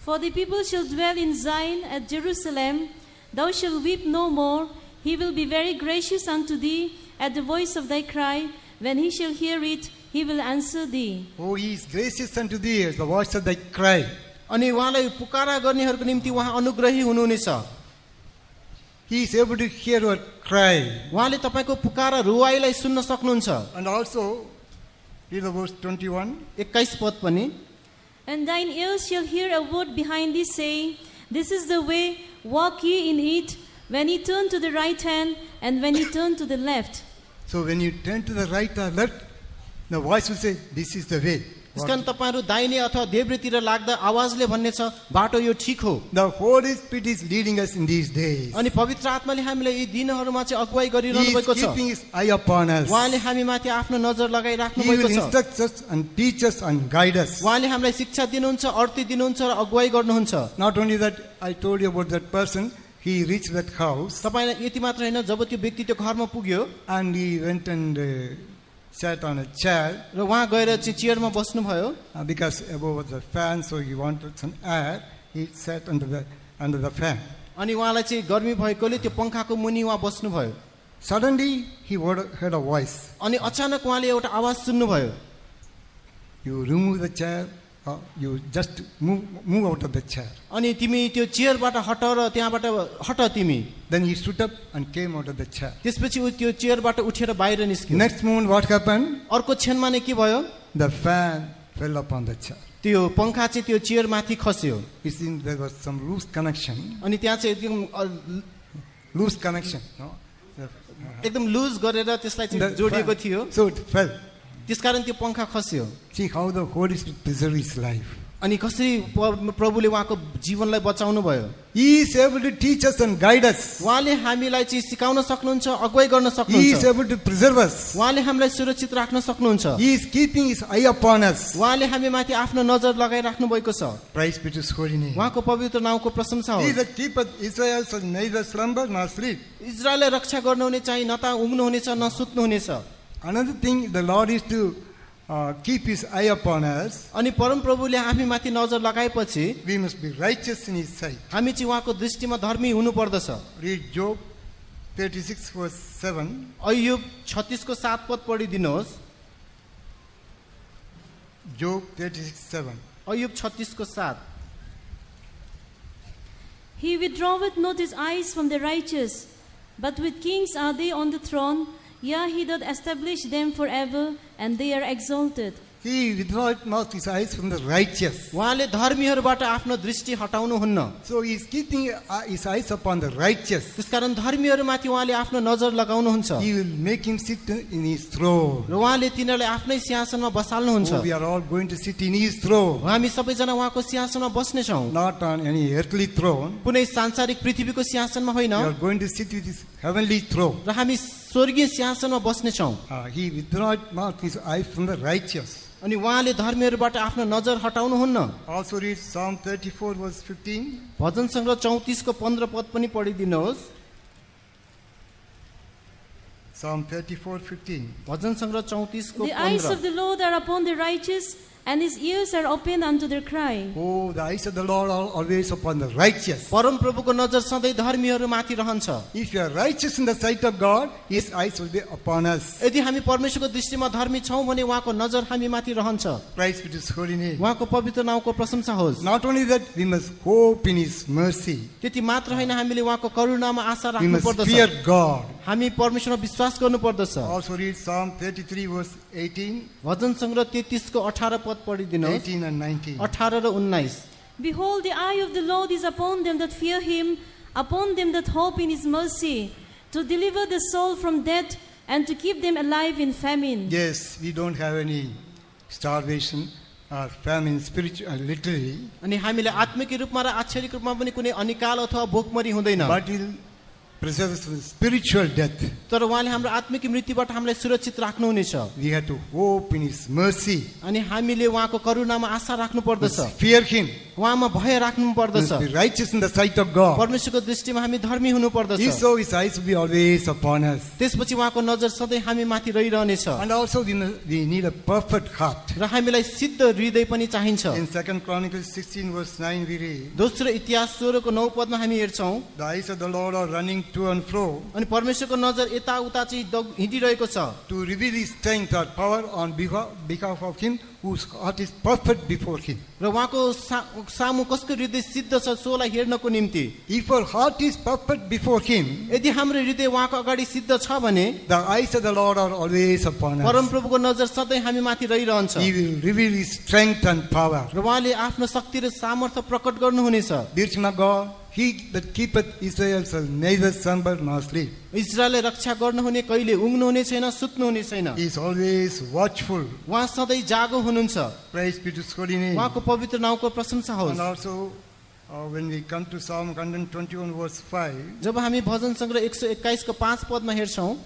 For the people shall dwell in Zion at Jerusalem. Thou shalt weep no more. He will be very gracious unto thee at the voice of thy cry. When he shall hear it, he will answer thee. Oh, he is gracious unto thee as the voice of thy cry. अनि उहाँलाई पुकारा गर्नेहरूको निम्ति उहाँ अनुग्रही हुनुहुनेछ। He is able to hear your cry. उहाँले तपाईको पुकारा रुवाईलाई सुन्न सक्नुहुन्छ। And also, read the verse 21. 21 पद पनि, And thine ears shall hear a word behind thee, saying, This is the way, walk ye in it, when ye turn to the right hand, and when ye turn to the left. So when you turn to the right or left, the voice will say, this is the way. त्यसकारण तपाईहरु दाहिने अथवा देब्रेतिर लाग्दा आवाजले भन्ने छ बाटो यो ठीक हो। The Holy Spirit is leading us in these days. अनि पवित्र आत्माले हामीलाई यी दिनहरुमा चाहिँ अगुवाई He गरिरहनु is भएको छ। keeping his eye upon us. उहाँले हामी माथि आफ्नो नजर लगाइराख्नु He भएको will छ। instruct us and teach us and guide us. उहाँले हामीलाई शिक्षा दिनुहुन्छ, अर्थी दिनुहुन्छ र अगुवाई गर्नुहुन्छ। Not only that, I told you about that person. He reached that house तपाईलाई यति मात्र हैन, जब त्यो व्यक्ति त्यो घरमा पुग्यो and he went and sat on a chair र वहाँ गएर चाहिँ चेयरमा बस्नुभयो, because above was the fan, so he wanted some air. He sat under the fan. अनि उहाँलाई चाहिँ गर्मी भएकोले त्यो पंखाको मुनि उहाँ बस्नुभयो। Suddenly, he heard a voice. अनि अचानक उहाँले एउटा आवाज सुन्नुभयो, You remove the chair you just move out of the chair. अनि तिमी त्यो चेयरबाट हट र त्यहाँबाट हट तिमी। Then he stood up and came out of the chair. त्यसपछि ऊ त्यो चेयरबाट उठेर बाहिर निस्क्यो। Next moment what happened? अर्को क्षणमा नै के भयो? The fan fell upon the chair. त्यो पङ्खा चाहिँ त्यो चेयरमाथि खस्यो। It seemed there was some loose connection. अनि त्यहाँ चाहिँ एकदम Loose connection. No? एकदम लुज गरेर त्यसलाई चाहिँ जोडिएको थियो। So it fell. त्यसकारण त्यो पङ्खा खस्यो। See how the Holy Spirit preserved his life. अनि कसरी प्रभुले उहाँको जीवनलाई बचाउनु भयो। He is able to teach us and guide us. उहाँले हामीलाई चाहिँ सिकाउन सक्नुहुन्छ, अगुवाई गर्न He is सक्नुहुन्छ। able to preserve us. उहाँले हामीलाई सुरक्षित राख्न सक्नुहुन्छ। He is keeping his eye upon us. उहाँले हामी माथि आफ्नो नजर लगाइराख्नु भएको छ। Praise be to his holy name. उहाँको पवित्र नाउँको प्रशंसा He हो। that keepeth Israel shall neither slumber nor sleep. इजरायललाई रक्षा गर्नुहुने चाहिँ न त उग्नुहुनेछ न सुत्नुहुनेछ। Another thing, the Lord is to keep his eye upon us. अनि परम प्रभुले हामी माथि नजर लगाएपछि We must be righteous in his sight. हामी चाहिँ उहाँको दृष्टिमा धर्मी हुनु पर्दछ। Read Job 36 verse 7. अय्युब 36 को 7 पद पढिदिनुहोस्। Job 36:7. अय्युब 36 को 7। He withdraweth not his eyes from the righteous, but with kings are they on the throne. Yea, he doth establish them forever, and they are exalted. He withdraweth not his eyes from the righteous. उहाँले धर्मीहरूबाट आफ्नो दृष्टि हटाउनुहुन्न। So he is keeping his eyes upon the righteous. त्यसकारण धर्मीहरूमाथि उहाँले आफ्नो नजर लगाउनुहुन्छ He will make him sit in his throne. र उहाँले तिनीहरूलाई आफ्नै सिंहासनमा बसाल्नुहुन्छ। Oh, we are all going to sit in his throne, हामी सबैजना उहाँको सिंहासनमा बस्नेछौँ। not on any earthly throne. कुनै सांसारिक पृथ्वीको सिंहासनमा होइन We are going to sit with his heavenly throne. र हामी स्वर्गीय सिंहासनमा बस्नेछौँ। He withdraweth not his eyes from the righteous. अनि उहाँले धर्मीहरूबाट आफ्नो नजर हटाउनुहुन्न। Also read Psalm 34 verse 15. भजन सङ्ग्रह 34 को 15 पद पनि पढिदिनुहोस्। Psalm 34:15. भजन सङ्ग्रह 34 को The eyes 15। of the Lord are upon the righteous, and his ears are open unto their cry. Oh, the eyes of the Lord are always upon the righteous. परम प्रभुको नजर सधैँ धर्मीहरूमाथि रहन्छ। If you are righteous in the sight of God, his eyes will be upon us. यदि हामी परमेश्वरको दृष्टिमा धर्मी छौँ भने उहाँको नजर हामी माथि रहन्छ। Praise be to his holy name. उहाँको पवित्र नाउँको प्रशंसा होस्। Not only that, we must hope in his mercy. त्यति मात्र होइन, हामीले उहाँको करुणामा आशा We राख्नु must पर्दछ। fear God. हामी परमेश्वरमा विश्वास गर्नु पर्दछ। Also read Psalm 33 verse 18, भजन सङ्ग्रह 33 को 18 पद पढिदिनुहोस्। 18 and 19. 18 र 19। Behold, the eye of the Lord is upon them that fear him, upon them that hope in his mercy, to deliver the soul from death, and to keep them alive in famine. Yes, we don't have any starvation or famine, spiritual, literally, अनि हामीले आत्मिक रूपमा र आक्षरिक रूपमा पनि कुनै अनिकाल अथवा भोकमरी हुँदैन। but he'll preserve us from spiritual death. तर उहाँले हाम्रो आत्मिक मृत्युबाट हामीलाई सुरक्षित राख्नुहुनेछ। We have to hope in his mercy. अनि हामीले उहाँको करुणामा आशा राख्नु पर्दछ। Must fear him. उहाँमा भय राख्नु पर्दछ। Must be righteous in the sight of God. परमेश्वरको दृष्टिमा हामी धर्मी हुनु If पर्दछ। so, his eyes will be always upon us. त्यसपछि उहाँको नजर सधैँ हामी माथि रहिरहनेछ। And also we need a perfect heart. र हामीलाई सिद्ध हृदय पनि चाहिन्छ। In 2 Chronicles 16 verse 9 we read, दोस्रो इतिहास 16 को 9 पदमा हामी हेर्छौँ। the eyes of the Lord are running to and fro अनि परमेश्वरको नजर यताउता चाहिँ हिँडिरहेको छ to reveal his strength or power on behalf of him whose heart is perfect before him. र उहाँको सामु कसको हृदय सिद्ध छ सोलाई हेर्नको निम्ति। If our heart is perfect before him, यदि हाम्रो हृदय उहाँको अगाडि सिद्ध छ भने the eyes of the Lord are always upon परम us. प्रभुको नजर सधैँ हामी माथि रहिरहन्छ। He will reveal his strength and power. र उहाँले आफ्नो शक्ति र सामर्थ्य प्रकट गर्नुहुनेछ। Dear children of God, he that keepeth Israel shall neither slumber nor sleep. इजरायलले रक्षा गर्नुहुने कहिले उङ्नुहुने छैन, सुत्नुहुने छैन। He is always watchful. उहाँ सधैँ जागो हुनुहुन्छ। Praise be to his holy name. उहाँको पवित्र नाउँको प्रशंसा And होस्। also, when we come to Psalm 121 verse 5, जब हामी भजन सङ्ग्रह 121 को 5 पदमा हेर्छौँ,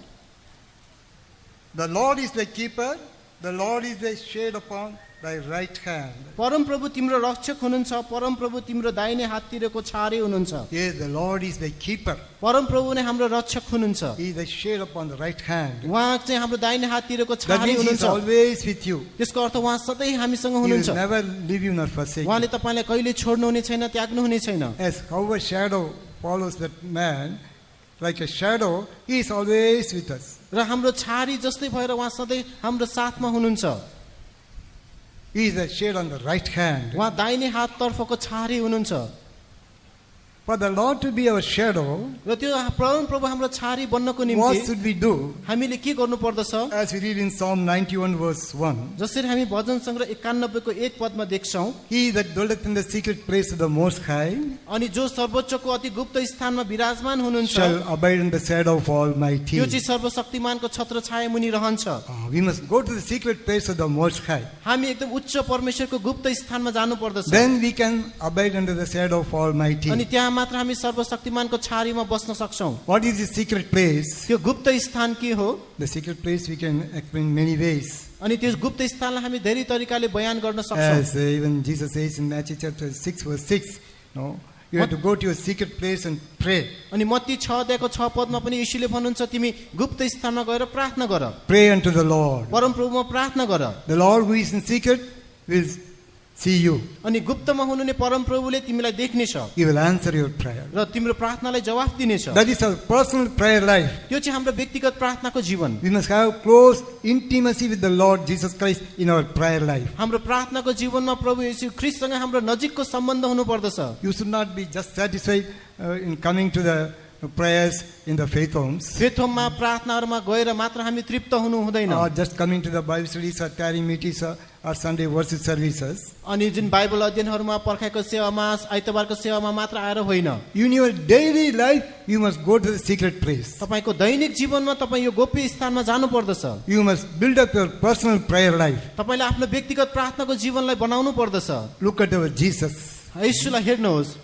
the Lord is thy keeper, the Lord is thy shade upon thy right hand. परम प्रभु तिम्रो रक्षक हुनुहुन्छ, परम प्रभु तिम्रो दाहिने हाततिरको छारे हुनुहुन्छ। Yes, the Lord is thy keeper. परम प्रभु नै हाम्रो रक्षक हुनुहुन्छ। He is thy shade upon the right hand. उहाँ चाहिँ हाम्रो दाहिने हाततिरको That छारे means he is हुनुहुन्छ। always with you. त्यसको अर्थ उहाँ सधैँ हामीसँग He हुनुहुन्छ। will never leave you nor forsake you. उहाँले तपाईँलाई कहिले छोड्नुहुने छैन, त्याग्नुहुने छैन। As how a shadow follows that man, like a shadow, he is always with us. र हाम्रो छारी जस्तै भएर उहाँ सधैँ हाम्रो साथमा हुनुहुन्छ। He is a shade on the right hand. उहाँ दाहिने हाततर्फको छारी हुनुहुन्छ। For the Lord to be our shadow, र त्यो प्रभु हाम्रो छारी बन्नको what निम्ति should we do? हामीले के गर्नु पर्दछ? As we read in Psalm 91 verse 1, जसरी हामी भजन सङ्ग्रह 91 को 1 पदमा देख्छौं, He that dwelleth in the secret place of the Most High अनि जो सर्वोच्चको अति गुप्त स्थानमा विराजमान हुनुहुन्छ, shall abide in the shadow of Almighty. त्यो चाहिँ सर्वशक्तिमानको छत्र छाया मुनि रहन्छ। We must go to the secret place of the Most High. हामी एकदम उच्च परमेश्वरको गुप्त स्थानमा जानु पर्दछ। Then we can abide under the shadow of Almighty. अनि त्यहाँ मात्र हामी सर्वशक्तिमानको छारीमा बस्न सक्छौं। What is the secret place? त्यो गुप्त स्थान के हो? The secret place we can explain many ways. अनि त्यो गुप्त स्थानलाई हामी धेरै तरिकाले बयान गर्न सक्छौं। As even Jesus says in Matthew chapter 6 verse 6, no, you have to go to your secret place and pray. अनि मत्ती 6 अध्यायको 6 पदमा पनि यीशुले भन्नुहुन्छ तिमी गुप्त स्थानमा गएर प्रार्थना गर। Pray unto the Lord. परमप्रभुमा प्रार्थना गर। The Lord who is in secret will see you. अनि गुप्तमा हुनुहुने परमप्रभुले तिमीलाई देख्नेछ He will answer your prayer. र तिम्रो प्रार्थनालाई जवाफ दिनेछ। That is our personal prayer life. त्यो चाहिँ हाम्रो व्यक्तिगत प्रार्थनाको जीवन। We must have close intimacy with the Lord Jesus Christ in our prayer life. हाम्रो प्रार्थनाको जीवनमा प्रभु येशू ख्रीष्टसँग हाम्रो नजिकको सम्बन्ध हुनु पर्दछ। You should not be just satisfied in coming to the prayers in the faith homes, faith होममा प्रार्थनाहरुमा गएर मात्र हामी तृप्त हुनु हुँदैन। or just coming to the Bible studies or tarrying meetings or Sunday worship services. अनि जुन बाइबल अध्ययनहरुमा पर्खाइको सेवामा आइतबारको सेवामा मात्र आएर होइन। In your daily life, you must go to the secret place. तपाईको दैनिक जीवनमा तपाई यो गोप्य स्थानमा जानु पर्दछ। You must build up your personal prayer life. तपाईले आफ्नो व्यक्तिगत प्रार्थनाको जीवनलाई बनाउनु पर्दछ। Look at our Jesus. येशूलाई हेर्नुहोस्।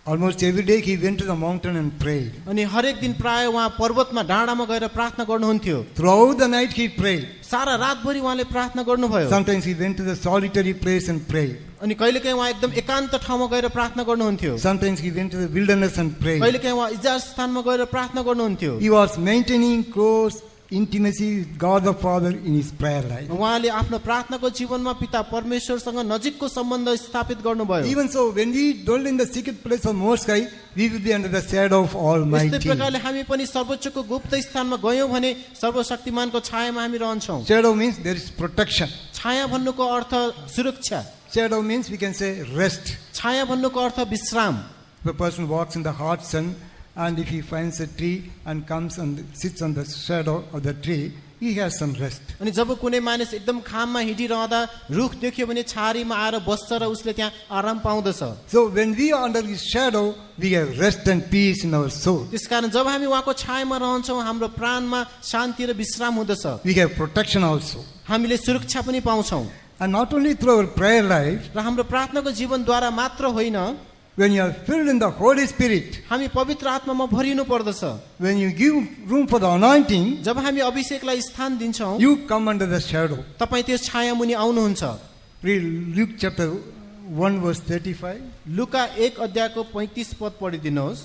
Almost every day he went to the mountain and prayed. अनि हरेक दिन प्राय उहाँ पर्वतमा डाँडामा गएर प्रार्थना गर्नुहुन्थ्यो। Throughout the night he prayed. सारा रातभरि उहाँले प्रार्थना गर्नुभयो। Sometimes he went to the solitary place and prayed. अनि कहिलेकाहीँ उहाँ एकदम एकान्त ठाउँमा गएर प्रार्थना गर्नुहुन्थ्यो। Sometimes he went to the wilderness and prayed. कहिलेकाहीँ उहाँ इजार स्थानमा गएर प्रार्थना गर्नुहुन्थ्यो। He was maintaining close intimacy with God the Father in his prayer life. उहाँले आफ्नो प्रार्थनाको जीवनमा पिता परमेश्वरसँग नजिकको सम्बन्ध स्थापित गर्नुभयो। Even so, when we dwell in the secret place of Most High, we will be under the shadow of Almighty. यस्तै प्रकारले हामी पनि सर्वोच्चको गुप्त स्थानमा गयौं भने सर्वशक्तिमानको छायामा हामी रहन्छौं। Shadow means there is protection. छाया भन्नुको अर्थ सुरक्षा। Shadow means we can say rest. छाया भन्नुको अर्थ विश्राम। If a person walks in the hot sun and if he finds a tree and comes and sits on the shadow of the tree, he has some rest. अनि जब कुनै मानिस एकदम खाममा हिँडिरहँदा रुख देख्यो भने छारीमा आएर बस्छ र उसले त्यहाँ आराम पाउँदछ। So when we are under his shadow, we have rest and peace in our soul. त्यसकारण जब हामी उहाँको छायामा रहन्छौं हाम्रो प्राणमा शान्ति र विश्राम हुँदछ। We have protection also. हामीले सुरक्षा पनि पाउँछौं। And not only through our prayer life, र हाम्रो प्रार्थनाको जीवनद्वारा मात्र होइन, when you are filled in the Holy Spirit, हामी पवित्र आत्मामा भरिनु पर्दछ। when you give room for the anointing, जब हामी अभिषेकलाई स्थान दिन्छौं, you come under the shadow. तपाई त्यो छाया मुनि आउनुहुन्छ। Read Luke chapter 1 verse 35. लुका 1 अध्यायको 35 पद पढिदिनुहोस्।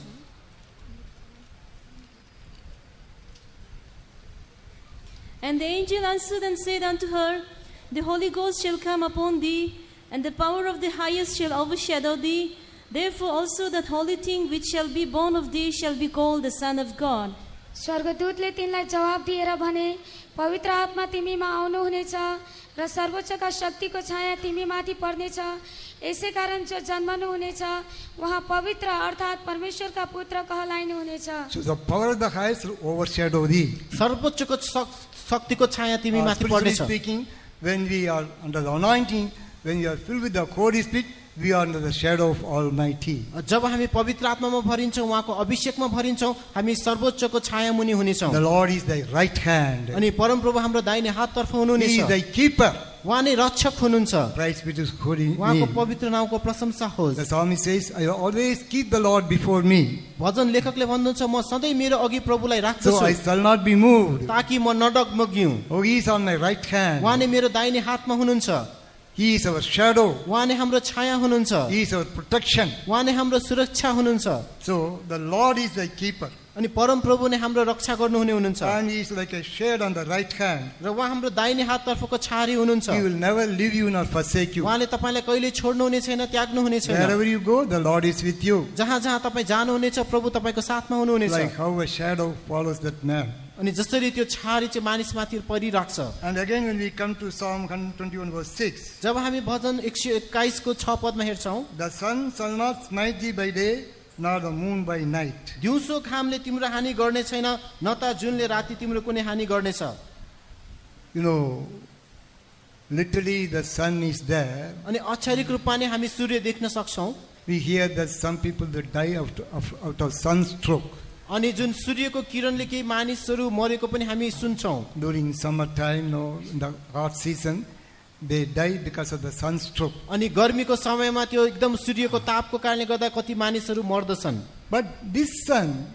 And the angel answered and said unto her, The Holy Ghost shall come upon thee, and the power of the highest shall overshadow thee. Therefore also that holy thing which shall be born of thee shall be called the Son of God. स्वर्गदूतले तिनलाई जवाब दिएर भने, पवित्र आत्मा तिमीमा आउनुहुनेछ र सर्वोच्चका शक्तिको छाया तिमी माथि पर्नेछ। यसै कारण जो जन्मनु हुनेछ उहाँ पवित्र अर्थात् परमेश्वरका पुत्र कहलाइनुहुनेछ। So the power of the highest will overshadow thee. सर्वोच्चको शक्तिको छाया तिमी माथि Spiritually पर्नेछ। speaking, when we are under the anointing, when we are filled with the Holy Spirit, we are under the shadow of Almighty. जब हामी पवित्र आत्मामा भरिन्छौं, उहाँको अभिषेकमा भरिन्छौं, हामी सर्वोच्चको छाया मुनि हुनेछौं। The Lord is thy right hand. अनि परमप्रभु हाम्रो दाहिने हाततर्फ He हुनुहुनेछ। is thy keeper. उहाँ नै रक्षक हुनुहुन्छ। Praise be to his holy उहाँको name. पवित्र नामको प्रशंसा होस्। The psalmist says, I always keep the Lord before me, भजन लेखकले भन्नुहुन्छ म सधैँ मेरो अघि प्रभुलाई so I राख्दछु shall not be moved. ताकि म नडगमगिउँ। Oh, he is on my right hand. उहाँ नै मेरो दाहिने हातमा हुनुहुन्छ। He is our shadow. उहाँ नै हाम्रो छाया हुनुहुन्छ। He is our protection. उहाँ नै हाम्रो सुरक्षा हुनुहुन्छ। So the Lord is thy keeper. अनि परमप्रभु नै हाम्रो रक्षा गर्नुहुने हुनुहुन्छ। And he is like a shade on the right hand. र उहाँ हाम्रो दाहिने हाततर्फको छारी हुनुहुन्छ। He will never leave you nor forsake you. उहाँले तपाईलाई कहिले छोड्नुहुने छैन, त्याग्नुहुने छैन। Wherever you go, the Lord is with you. जहाँ जहाँ तपाईँ जानुहुनेछ प्रभु तपाईको साथमा हुनुहुनेछ। Like how a shadow follows that man. अनि जसरी त्यो छारी चाहिँ मानिसमाथि परिराख्छ। And again, when we come to Psalm 121 verse 6, जब हामी भजन 121 को 6 पदमा हेर्छौं, the sun shall not smite thee by day, nor the moon by night. दिउँसो घामले तिम्रो हानि गर्ने छैन, न त जुनले राति तिम्रो कुनै हानि गर्नेछ। You know, literally the sun is there. अनि अक्षरिक रूपमा नै हामी सूर्य देख्न सक्छौं। We hear that some people that die out of sunstroke अनि जुन सूर्यको किरणले केही मानिसहरू मरेको पनि हामी सुन्छौं। during summertime, in the hot season, they die because of the sunstroke. अनि गर्मीको समयमा त्यो एकदम सूर्यको तापको कारणले गर्दा कति मानिसहरू मर्दछन्। But this sun,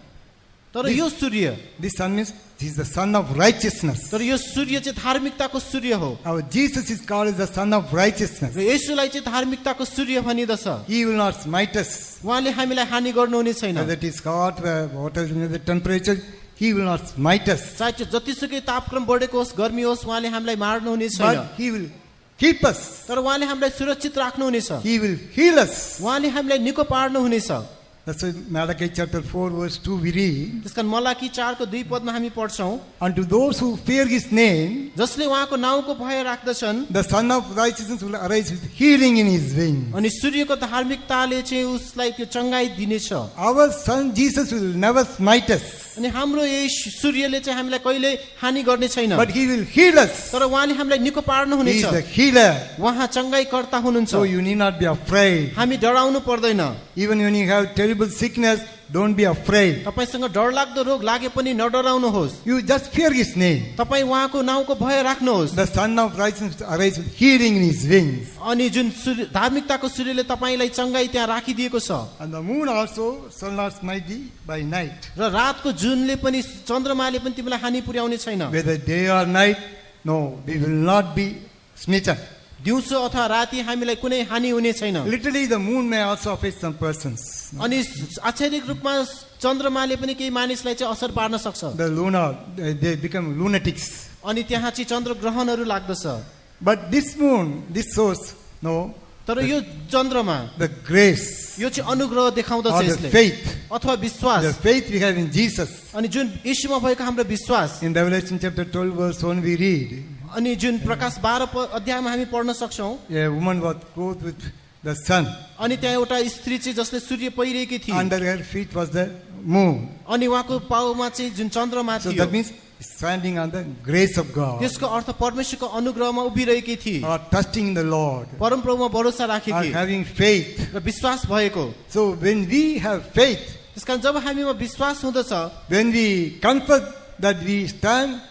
तर यो सूर्य, this sun means he is the son of righteousness. तर यो सूर्य चाहिँ धार्मिकताको सूर्य हो। Our Jesus is called as the son of righteousness. र यसुलाई चाहिँ धार्मिकताको सूर्य भनिदछ। He will not smite us. उहाँले हामीलाई हानि गर्नुहुने छैन। Whether it is hot, whatever the temperature, he will not smite us. चाहे त्यो जतिसुकै तापक्रम बढेको होस्, गर्मी होस्, उहाँले हामीलाई मार्नुहुने छैन। But he will keep us. तर उहाँले हामीलाई सुरक्षित राख्नुहुनेछ। He will heal us. उहाँले हामीलाई निको पार्नुहुनेछ। That's why Malachi chapter 4 verse 2 we read, त्यसकारण मलाकी 4 को 2 पदमा हामी पढ्छौं, unto those who fear his name, जसले उहाँको नाउँको भय राख्दछन्, the son of righteousness will arise with healing in his wings. अनि सूर्यको धार्मिकताले चाहिँ उसलाई त्यो चंगाई दिनेछ। Our son Jesus will never smite us, अनि हाम्रो यही सूर्यले चाहिँ हामीलाई कहिले हानि गर्ने छैन, but he will heal us. तर उहाँले हामीलाई निको He पार्नुहुनेछ। is the healer. उहाँ चंगाईकर्ता हुनुहुन्छ। So you need not be afraid. हामी डराउनु पर्दैन। Even when you have terrible sickness, don't be afraid. तपाईसँग डरलाग्दो रोग लागे पनि नडराउनुहोस्। You just fear his name. तपाई उहाँको नाउँको भय राख्नुहोस्। The son of righteousness will arise with healing in his wings. अनि जुन धार्मिकताको सूर्यले तपाईलाई चंगाई त्यहाँ राखिदिएको छ। And the moon also shall not smite thee by night. र रातको जुनले पनि चन्द्रमाले पनि तिमीलाई हानि पुर्याउने छैन। Whether day or night, no, we will not be smitten. दिउँसो अथवा राति हामीलाई कुनै हानि हुने छैन। Literally, the moon may also affect some persons. अनि आक्षरिक रूपमा चन्द्रमाले पनि केही मानिसलाई चाहिँ असर पार्न सक्छ। The lunar, they become lunatics. अनि त्यहाँ चाहिँ चन्द्र ग्रहणहरू लाग्दछ। But this moon, this source, no, तर यो चन्द्रमा the grace यो चाहिँ अनुग्रह देखाउँदछ or the यसले, faith, अथवा विश्वास। the faith we have in Jesus. अनि जुन यीशुमा भएको हाम्रो विश्वास, In Revelation chapter 12 verse 1 we read, अनि जुन प्रकाश 12 अध्यायमा हामी पढ्न सक्छौं, a woman was clothed with the sun. अनि त्यहाँ एउटा स्त्री चाहिँ जसले सूर्य पहिरेकी थिए, Under her feet was the moon. अनि उहाँको पाउमा चाहिँ जुन चन्द्रमा So थियो, that means standing on the grace of God, त्यसको अर्थ परमेश्वरको अनुग्रहमा उभिरहेकी थिए, or trusting in the Lord, परमप्रभुमा भरोसा or राखेकी having faith. र विश्वास भएको। So when we have faith, त्यसकारण जब हामीमा विश्वास हुँदछ, when we confess that we stand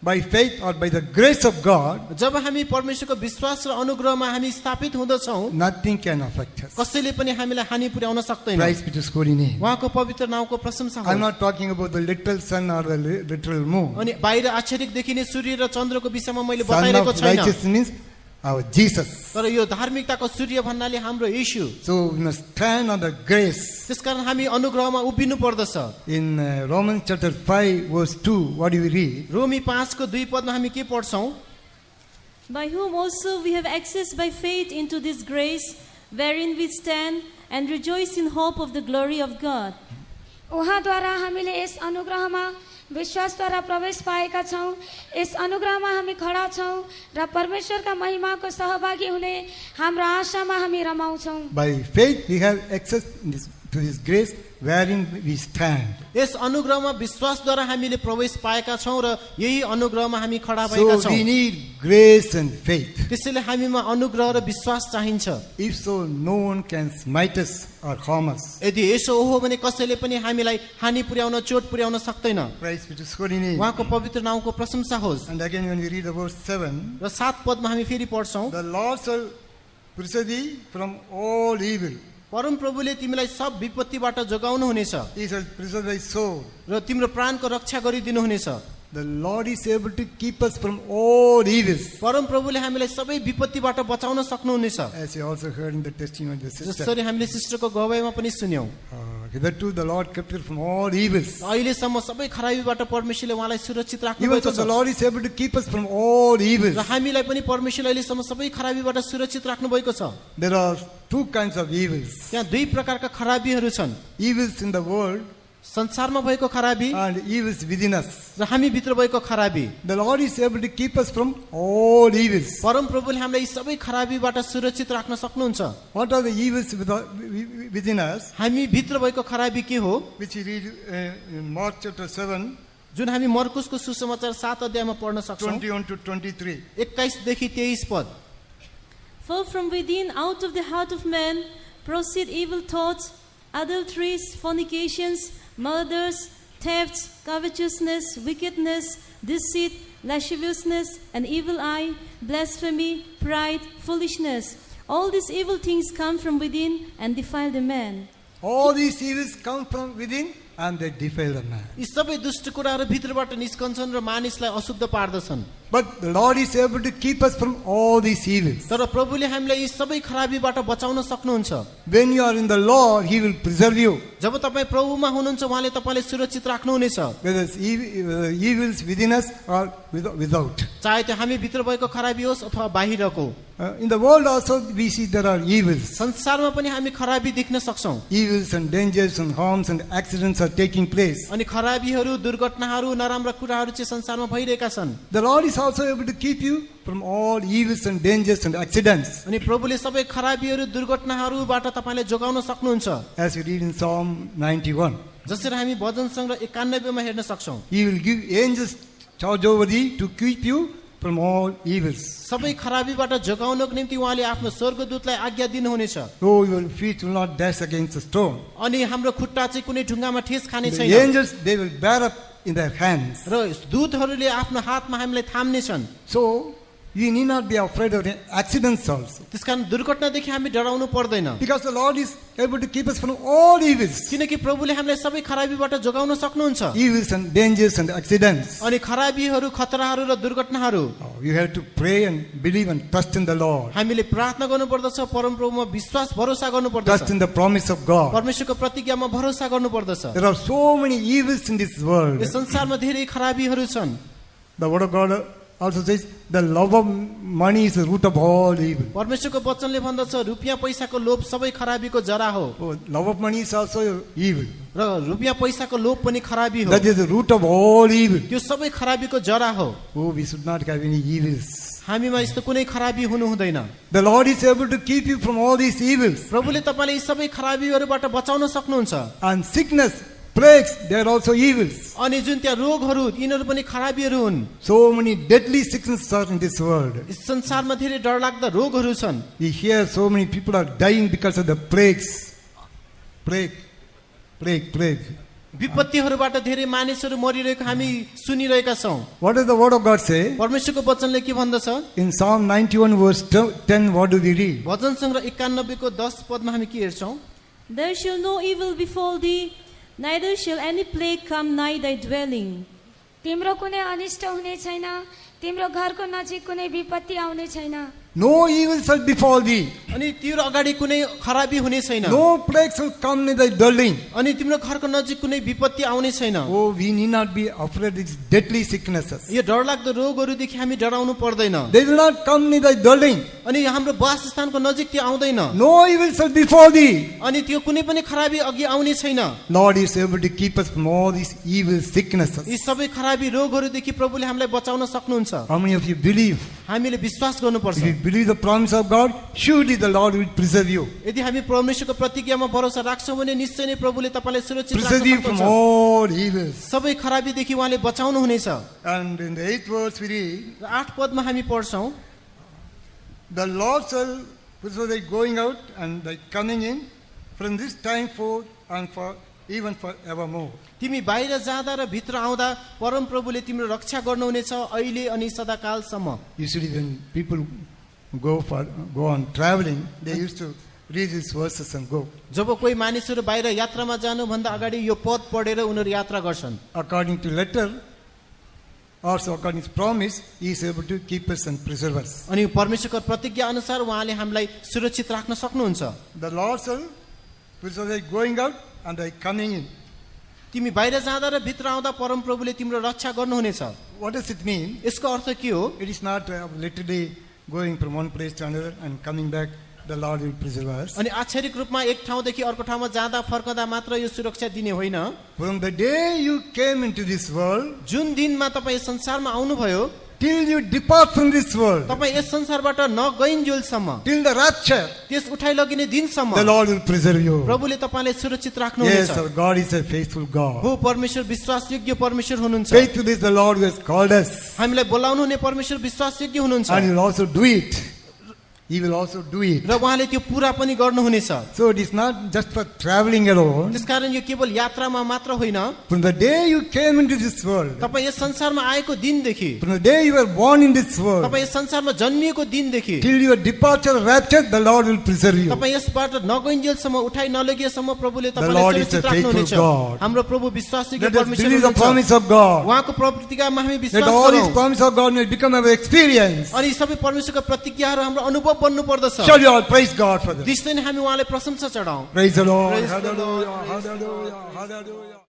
by faith or by the grace of God, जब हामी परमेश्वरको विश्वास र अनुग्रहमा हामी स्थापित हुँदछौं, nothing can affect us. कसैले पनि हामीलाई हानि पुर्याउन सक्दैन। Praise be to his holy name. उहाँको पवित्र नामको प्रशंसा I'm होस्। not talking about the literal sun or the literal moon. अनि बाहिर आश्चर्यक देखिने सूर्य र चन्द्रको विषयमा मैले Son बताइरहेको of छैन, righteousness means our Jesus. तर यो धार्मिकताको सूर्य भन्नाले हाम्रो येशू। So we must stand on the grace. त्यसकारण हामी अनुग्रहमा उभिनु पर्दछ। In Romans chapter 5 verse 2, what do we read? रोमी 5 को 2 पदमा हामी के पढ्छौं? By whom also we have access by faith into this grace, wherein we stand and rejoice in hope of the glory of God. उहाँद्वारा हामीले यस अनुग्रहमा विश्वासद्वारा प्रवेश पाएका छौँ। यस अनुग्रहमा हामी खडा छौँ र परमेश्वरका महिमाको सहभागी हुने हाम्रो आशामा हामी रमाउँछौँ। By faith we have access to this grace wherein we stand. यस अनुग्रहमा विश्वासद्वारा हामीले प्रवेश पाएका छौं र यही अनुग्रहमा हामी खडा भएका So छौं। we need grace and faith. त्यसैले हामीमा अनुग्रह र विश्वास चाहिन्छ। If so, no one can smite us or harm us. यदि यसो हो भने कसैले पनि हामीलाई हानि पुर्याउन, चोट पुर्याउन सक्दैन। Praise be to his holy name. उहाँको पवित्र नामको प्रशंसा होस्। And again when we read the verse 7, र 7 पदमा हामी फेरि पढ्छौं, the Lord shall preserve thee from all evil. परम प्रभुले तिमीलाई सब विपत्तिबाट जोगाउनु हुनेछ He shall preserve thy soul. र तिम्रो प्राणको रक्षा गरिदिनु हुनेछ। The Lord is able to keep us from all evils. परम प्रभुले हामीलाई सबै विपत्तिबाट बचाउन सक्नुहुनेछ। As you also heard in the testimony of the sister. जसरी हामीले सिस्टरको गवाईमा पनि सुन्यौं, Hitherto the Lord kept her from all evils. अहिलेसम्म सबै खराबीबाट परमेश्वरले उहाँलाई सुरक्षित राख्नु Even भएको so, छ the Lord is able to keep us from all evils. र हामीलाई पनि परमेश्वरले अहिलेसम्म सबै खराबीबाट सुरक्षित राख्नु भएको छ। There are two kinds of evils. त्यहाँ दुई प्रकारका खराबीहरू छन्। Evils in the world, संसारमा भएको खराबी and evils within us. र हामी भित्र भएको खराबी The Lord is able to keep us from all evils. परम प्रभुले हामीलाई यी सबै खराबीबाट सुरक्षित राख्न सक्नुहुन्छ। What are the evils within us? हामी भित्र भएको खराबी के हो Which we read in Mark chapter 7, जुन हामी मर्कुसको सुसमाचार 7 अध्यायमा पढ्न सक्छौं 21 to 23. 21 देखि 23 पद। For from within, out of the heart of man, proceed evil thoughts, adulteries, fornications, murders, thefts, covetousness, wickedness, deceit, lasciviousness, an evil eye, blasphemy, pride, foolishness. All these evil things come from within and defile the man. All these evils come from within and they defile the man. यी सबै दुष्ट कुराहरू भित्रबाट निस्कन्छन् र मानिसलाई अशुद्ध पार्दछन्। But the Lord is able to keep us from all these evils. तर प्रभुले हामीलाई यी सबै खराबीबाट बचाउन सक्नुहुन्छ। When you are in the Lord, He will preserve you. जब तपाईँ प्रभुमा हुनुहुन्छ उहाँले तपाईँलाई सुरक्षित राख्नुहुनेछ। Whether it's evils within us or without. चाहे त्यो हामी भित्र भएको खराबी होस् अथवा बाहिरको। In the world also we see there are evils. संसारमा पनि हामी खराबी देख्न सक्छौं। Evils and dangers and harms and accidents are taking place. अनि खराबीहरू, दुर्घटनाहरू, नराम्रा कुराहरू चाहिँ संसारमा भइरहेका छन्। The Lord is also able to keep you from all evils and dangers and accidents. अनि प्रभुले सबै खराबीहरू, दुर्घटनाहरूबाट तपाईलाई जोगाउन सक्नुहुन्छ। As we read in Psalm 91. जसरी हामी भजन सङ्ग्रह 91 मा हेर्न सक्छौं। He will give angels charge over thee to keep you from all evils. सबै खराबीबाट जोगाउनको निम्ति उहाँले आफ्नो स्वर्गदूतलाई आज्ञा दिनुहुनेछ। Though your feet will not dash against a stone. अनि हाम्रो खुट्टा चाहिँ कुनै ढुङ्गामा ठेस खाने The छैन। angels, they will bear up in their hands. र दूतहरूले आफ्नो हातमा हामीलाई थाम्नेछन्। So, you need not be afraid of accidents also. त्यसकारण दुर्घटनादेखि हामी डराउनु पर्दैन। Because the Lord is able to keep us from all evils. किनकि प्रभुले हामीलाई सबै खराबीबाट जोगाउन सक्नुहुन्छ। Evils and dangers and accidents. अनि खराबीहरू, खतराहरू र दुर्घटनाहरू You have to pray and believe and trust in the Lord. हामीले प्रार्थना गर्नुपर्दछ, परमप्रभुमा विश्वास भरोसा Trust गर्नुपर्दछ, in the promise of God. परमेश्वरको प्रतिज्ञामा भरोसा गर्नुपर्दछ। There are so many evils in this world. यस संसारमा धेरै खराबीहरू छन्। The word of God also says the love of money is the root of all evil. परमेश्वरको वचनले भन्दछ रुपियाँ पैसाको लोभ सबै खराबीको जरा हो। Oh, love of money is also evil. र रुपियाँ पैसाको लोभ पनि खराबी हो। That is the root of all evil. त्यो सबै खराबीको जरा हो। Oh, we should not have any evils. हामीमा यस्तो कुनै खराबी हुनु हुँदैन। The Lord is able to keep you from all these evils. प्रभुले तपाईलाई यी सबै खराबीहरूबाट बचाउन सक्नुहुन्छ। And sickness, plagues, they are also evils. अनि जुन त्यहाँ रोगहरू यिनीहरू पनि खराबीहरू हुन्। So many deadly sicknesses are in this world. यस संसारमा धेरै डरलाग्दा रोगहरू छन्। We hear so many people are dying because of the plagues. Plague. विपत्तिहरूबाट धेरै मानिसहरू मरिरहेको हामी सुनिरहेका छौं। What does the word of God say? परमेश्वरको वचनले के भन्दछ? In Psalm 91 verse 10, what do we read? भजन सङ्ग्रह 91 को 10 पदमा हामी के हेर्छौं? There shall no evil befall thee, neither shall any plague come nigh thy dwelling. तिम्रो कुनै अनिष्ट हुने छैन, तिम्रो घरको नजिक कुनै विपत्ति आउने छैन। No evil shall befall thee. अनि तिम्रो अगाडि कुनै खराबी हुने छैन। No plague shall come near thy dwelling. अनि तिम्रो घरको नजिक कुनै विपत्ति आउने छैन। Oh, we need not be afraid of these deadly sicknesses. यो डरलाग्दो रोगहरूदेखि हामी डराउनु पर्दैन। They will not come near thy dwelling. अनि हाम्रो वासस्थानको नजिक त्यो आउँदैन। No evil shall befall thee. अनि त्यो कुनै पनि खराबी अघि आउने छैन। Lord is able to keep us from all these evil sicknesses. यी सबै खराबी रोगहरूदेखि प्रभुले हामीलाई बचाउन सक्नुहुन्छ। How many of you believe? हामीले विश्वास गर्नुपर्छ। If you believe the promise of God, surely the Lord will preserve you. यदि हामी परमेश्वरको प्रतिज्ञामा भरोसा राख्छौं भने निश्चय नै प्रभुले तपाईलाई सुरक्षित Preserve you from राख्नुहुन्छ। all evils. सबै खराबीदेखि उहाँले बचाउनु हुनेछ। And in the 8th verse we read, र 8 पदमा हामी पढ्छौं, the Lord shall preserve thy going out and thy coming in from this time forth and for even forevermore. तिमी बाहिर जाँदा र भित्र आउँदा परम प्रभुले तिम्रो रक्षा गर्नुहुनेछ अहिले अनि सदाकालसम्म। Usually when people go on traveling, they used to read these verses and go. जब कोही मानिसहरू बाहिर यात्रामा जानु भन्दा अगाडि यो पद पढेर उनीहरू यात्रा गर्छन्। According to letter, also according to promise, He is able to keep us and preserve us. अनि परमेश्वरको प्रतिज्ञा अनुसार उहाँले हामीलाई सुरक्षित राख्न सक्नुहुन्छ। The Lord shall preserve thy going out and thy coming in. तिमी बाहिर जाँदा र भित्र आउँदा परम प्रभुले तिम्रो रक्षा गर्नुहुनेछ। What does it mean? यसको अर्थ के हो? It is not literally going from one place to another and coming back the Lord will preserve us. अनि आश्चर्यक रूपमा एक ठाउँदेखि अर्को ठाउँमा जाँदा फर्कँदा मात्र यो सुरक्षा दिने होइन। From the day you came into this world, जुन दिनमा तपाईँ यस संसारमा आउनुभयो, till you depart from this world, तपाईँ यस संसारबाट नगइन्जेलसम्म, till the rapture, त्यस उठाइ लगिने दिनसम्म the Lord will preserve you. प्रभुले तपाईँलाई सुरक्षित Yes, राख्नुहुनेछ। our God is a faithful God. हो, परमेश्वर विश्वासयोग्य परमेश्वर हुनुहुन्छ। Faithful is the Lord who has called us, हामीलाई बोलाउनु हुने परमेश्वर विश्वासयोग्य हुनुहुन्छ and He will also do it. He will also do it. र उहाँले त्यो पूरा पनि गर्नुहुनेछ। So it is not just for traveling alone. त्यसकारण यो केवल यात्रामा मात्र होइन, From the day you came into this world, तपाईँ यस संसारमा आएको दिनदेखि, from the day you were born in this world, तपाईँ यस संसारमा जन्मिएको दिनदेखि till your departure, rapture, the Lord will preserve you. तपाईँ यसबाट नगइन्जेलसम्म, उठाइ नलगिएसम्म प्रभुले The तपाईँलाई Lord is a सुरक्षित faithful राख्नुहुनेछ। God. हाम्रो प्रभु विश्वासयोग्य Let us परमेश्वर believe the हुनुहुन्छ। promise of God. उहाँको प्रतिज्ञामा हामी Let विश्वास all His गरौँ promise of God may become our experience. अनि सबै परमेश्वरको प्रतिज्ञाहरू हाम्रो अनुभव बन्नु पर्दछ। Shall we all praise God for this? त्यसै नै हामी उहाँलाई प्रशंसा चढाउँ। Praise the Lord. Praise the Lord. Hallelujah. Hallelujah. Hallelujah.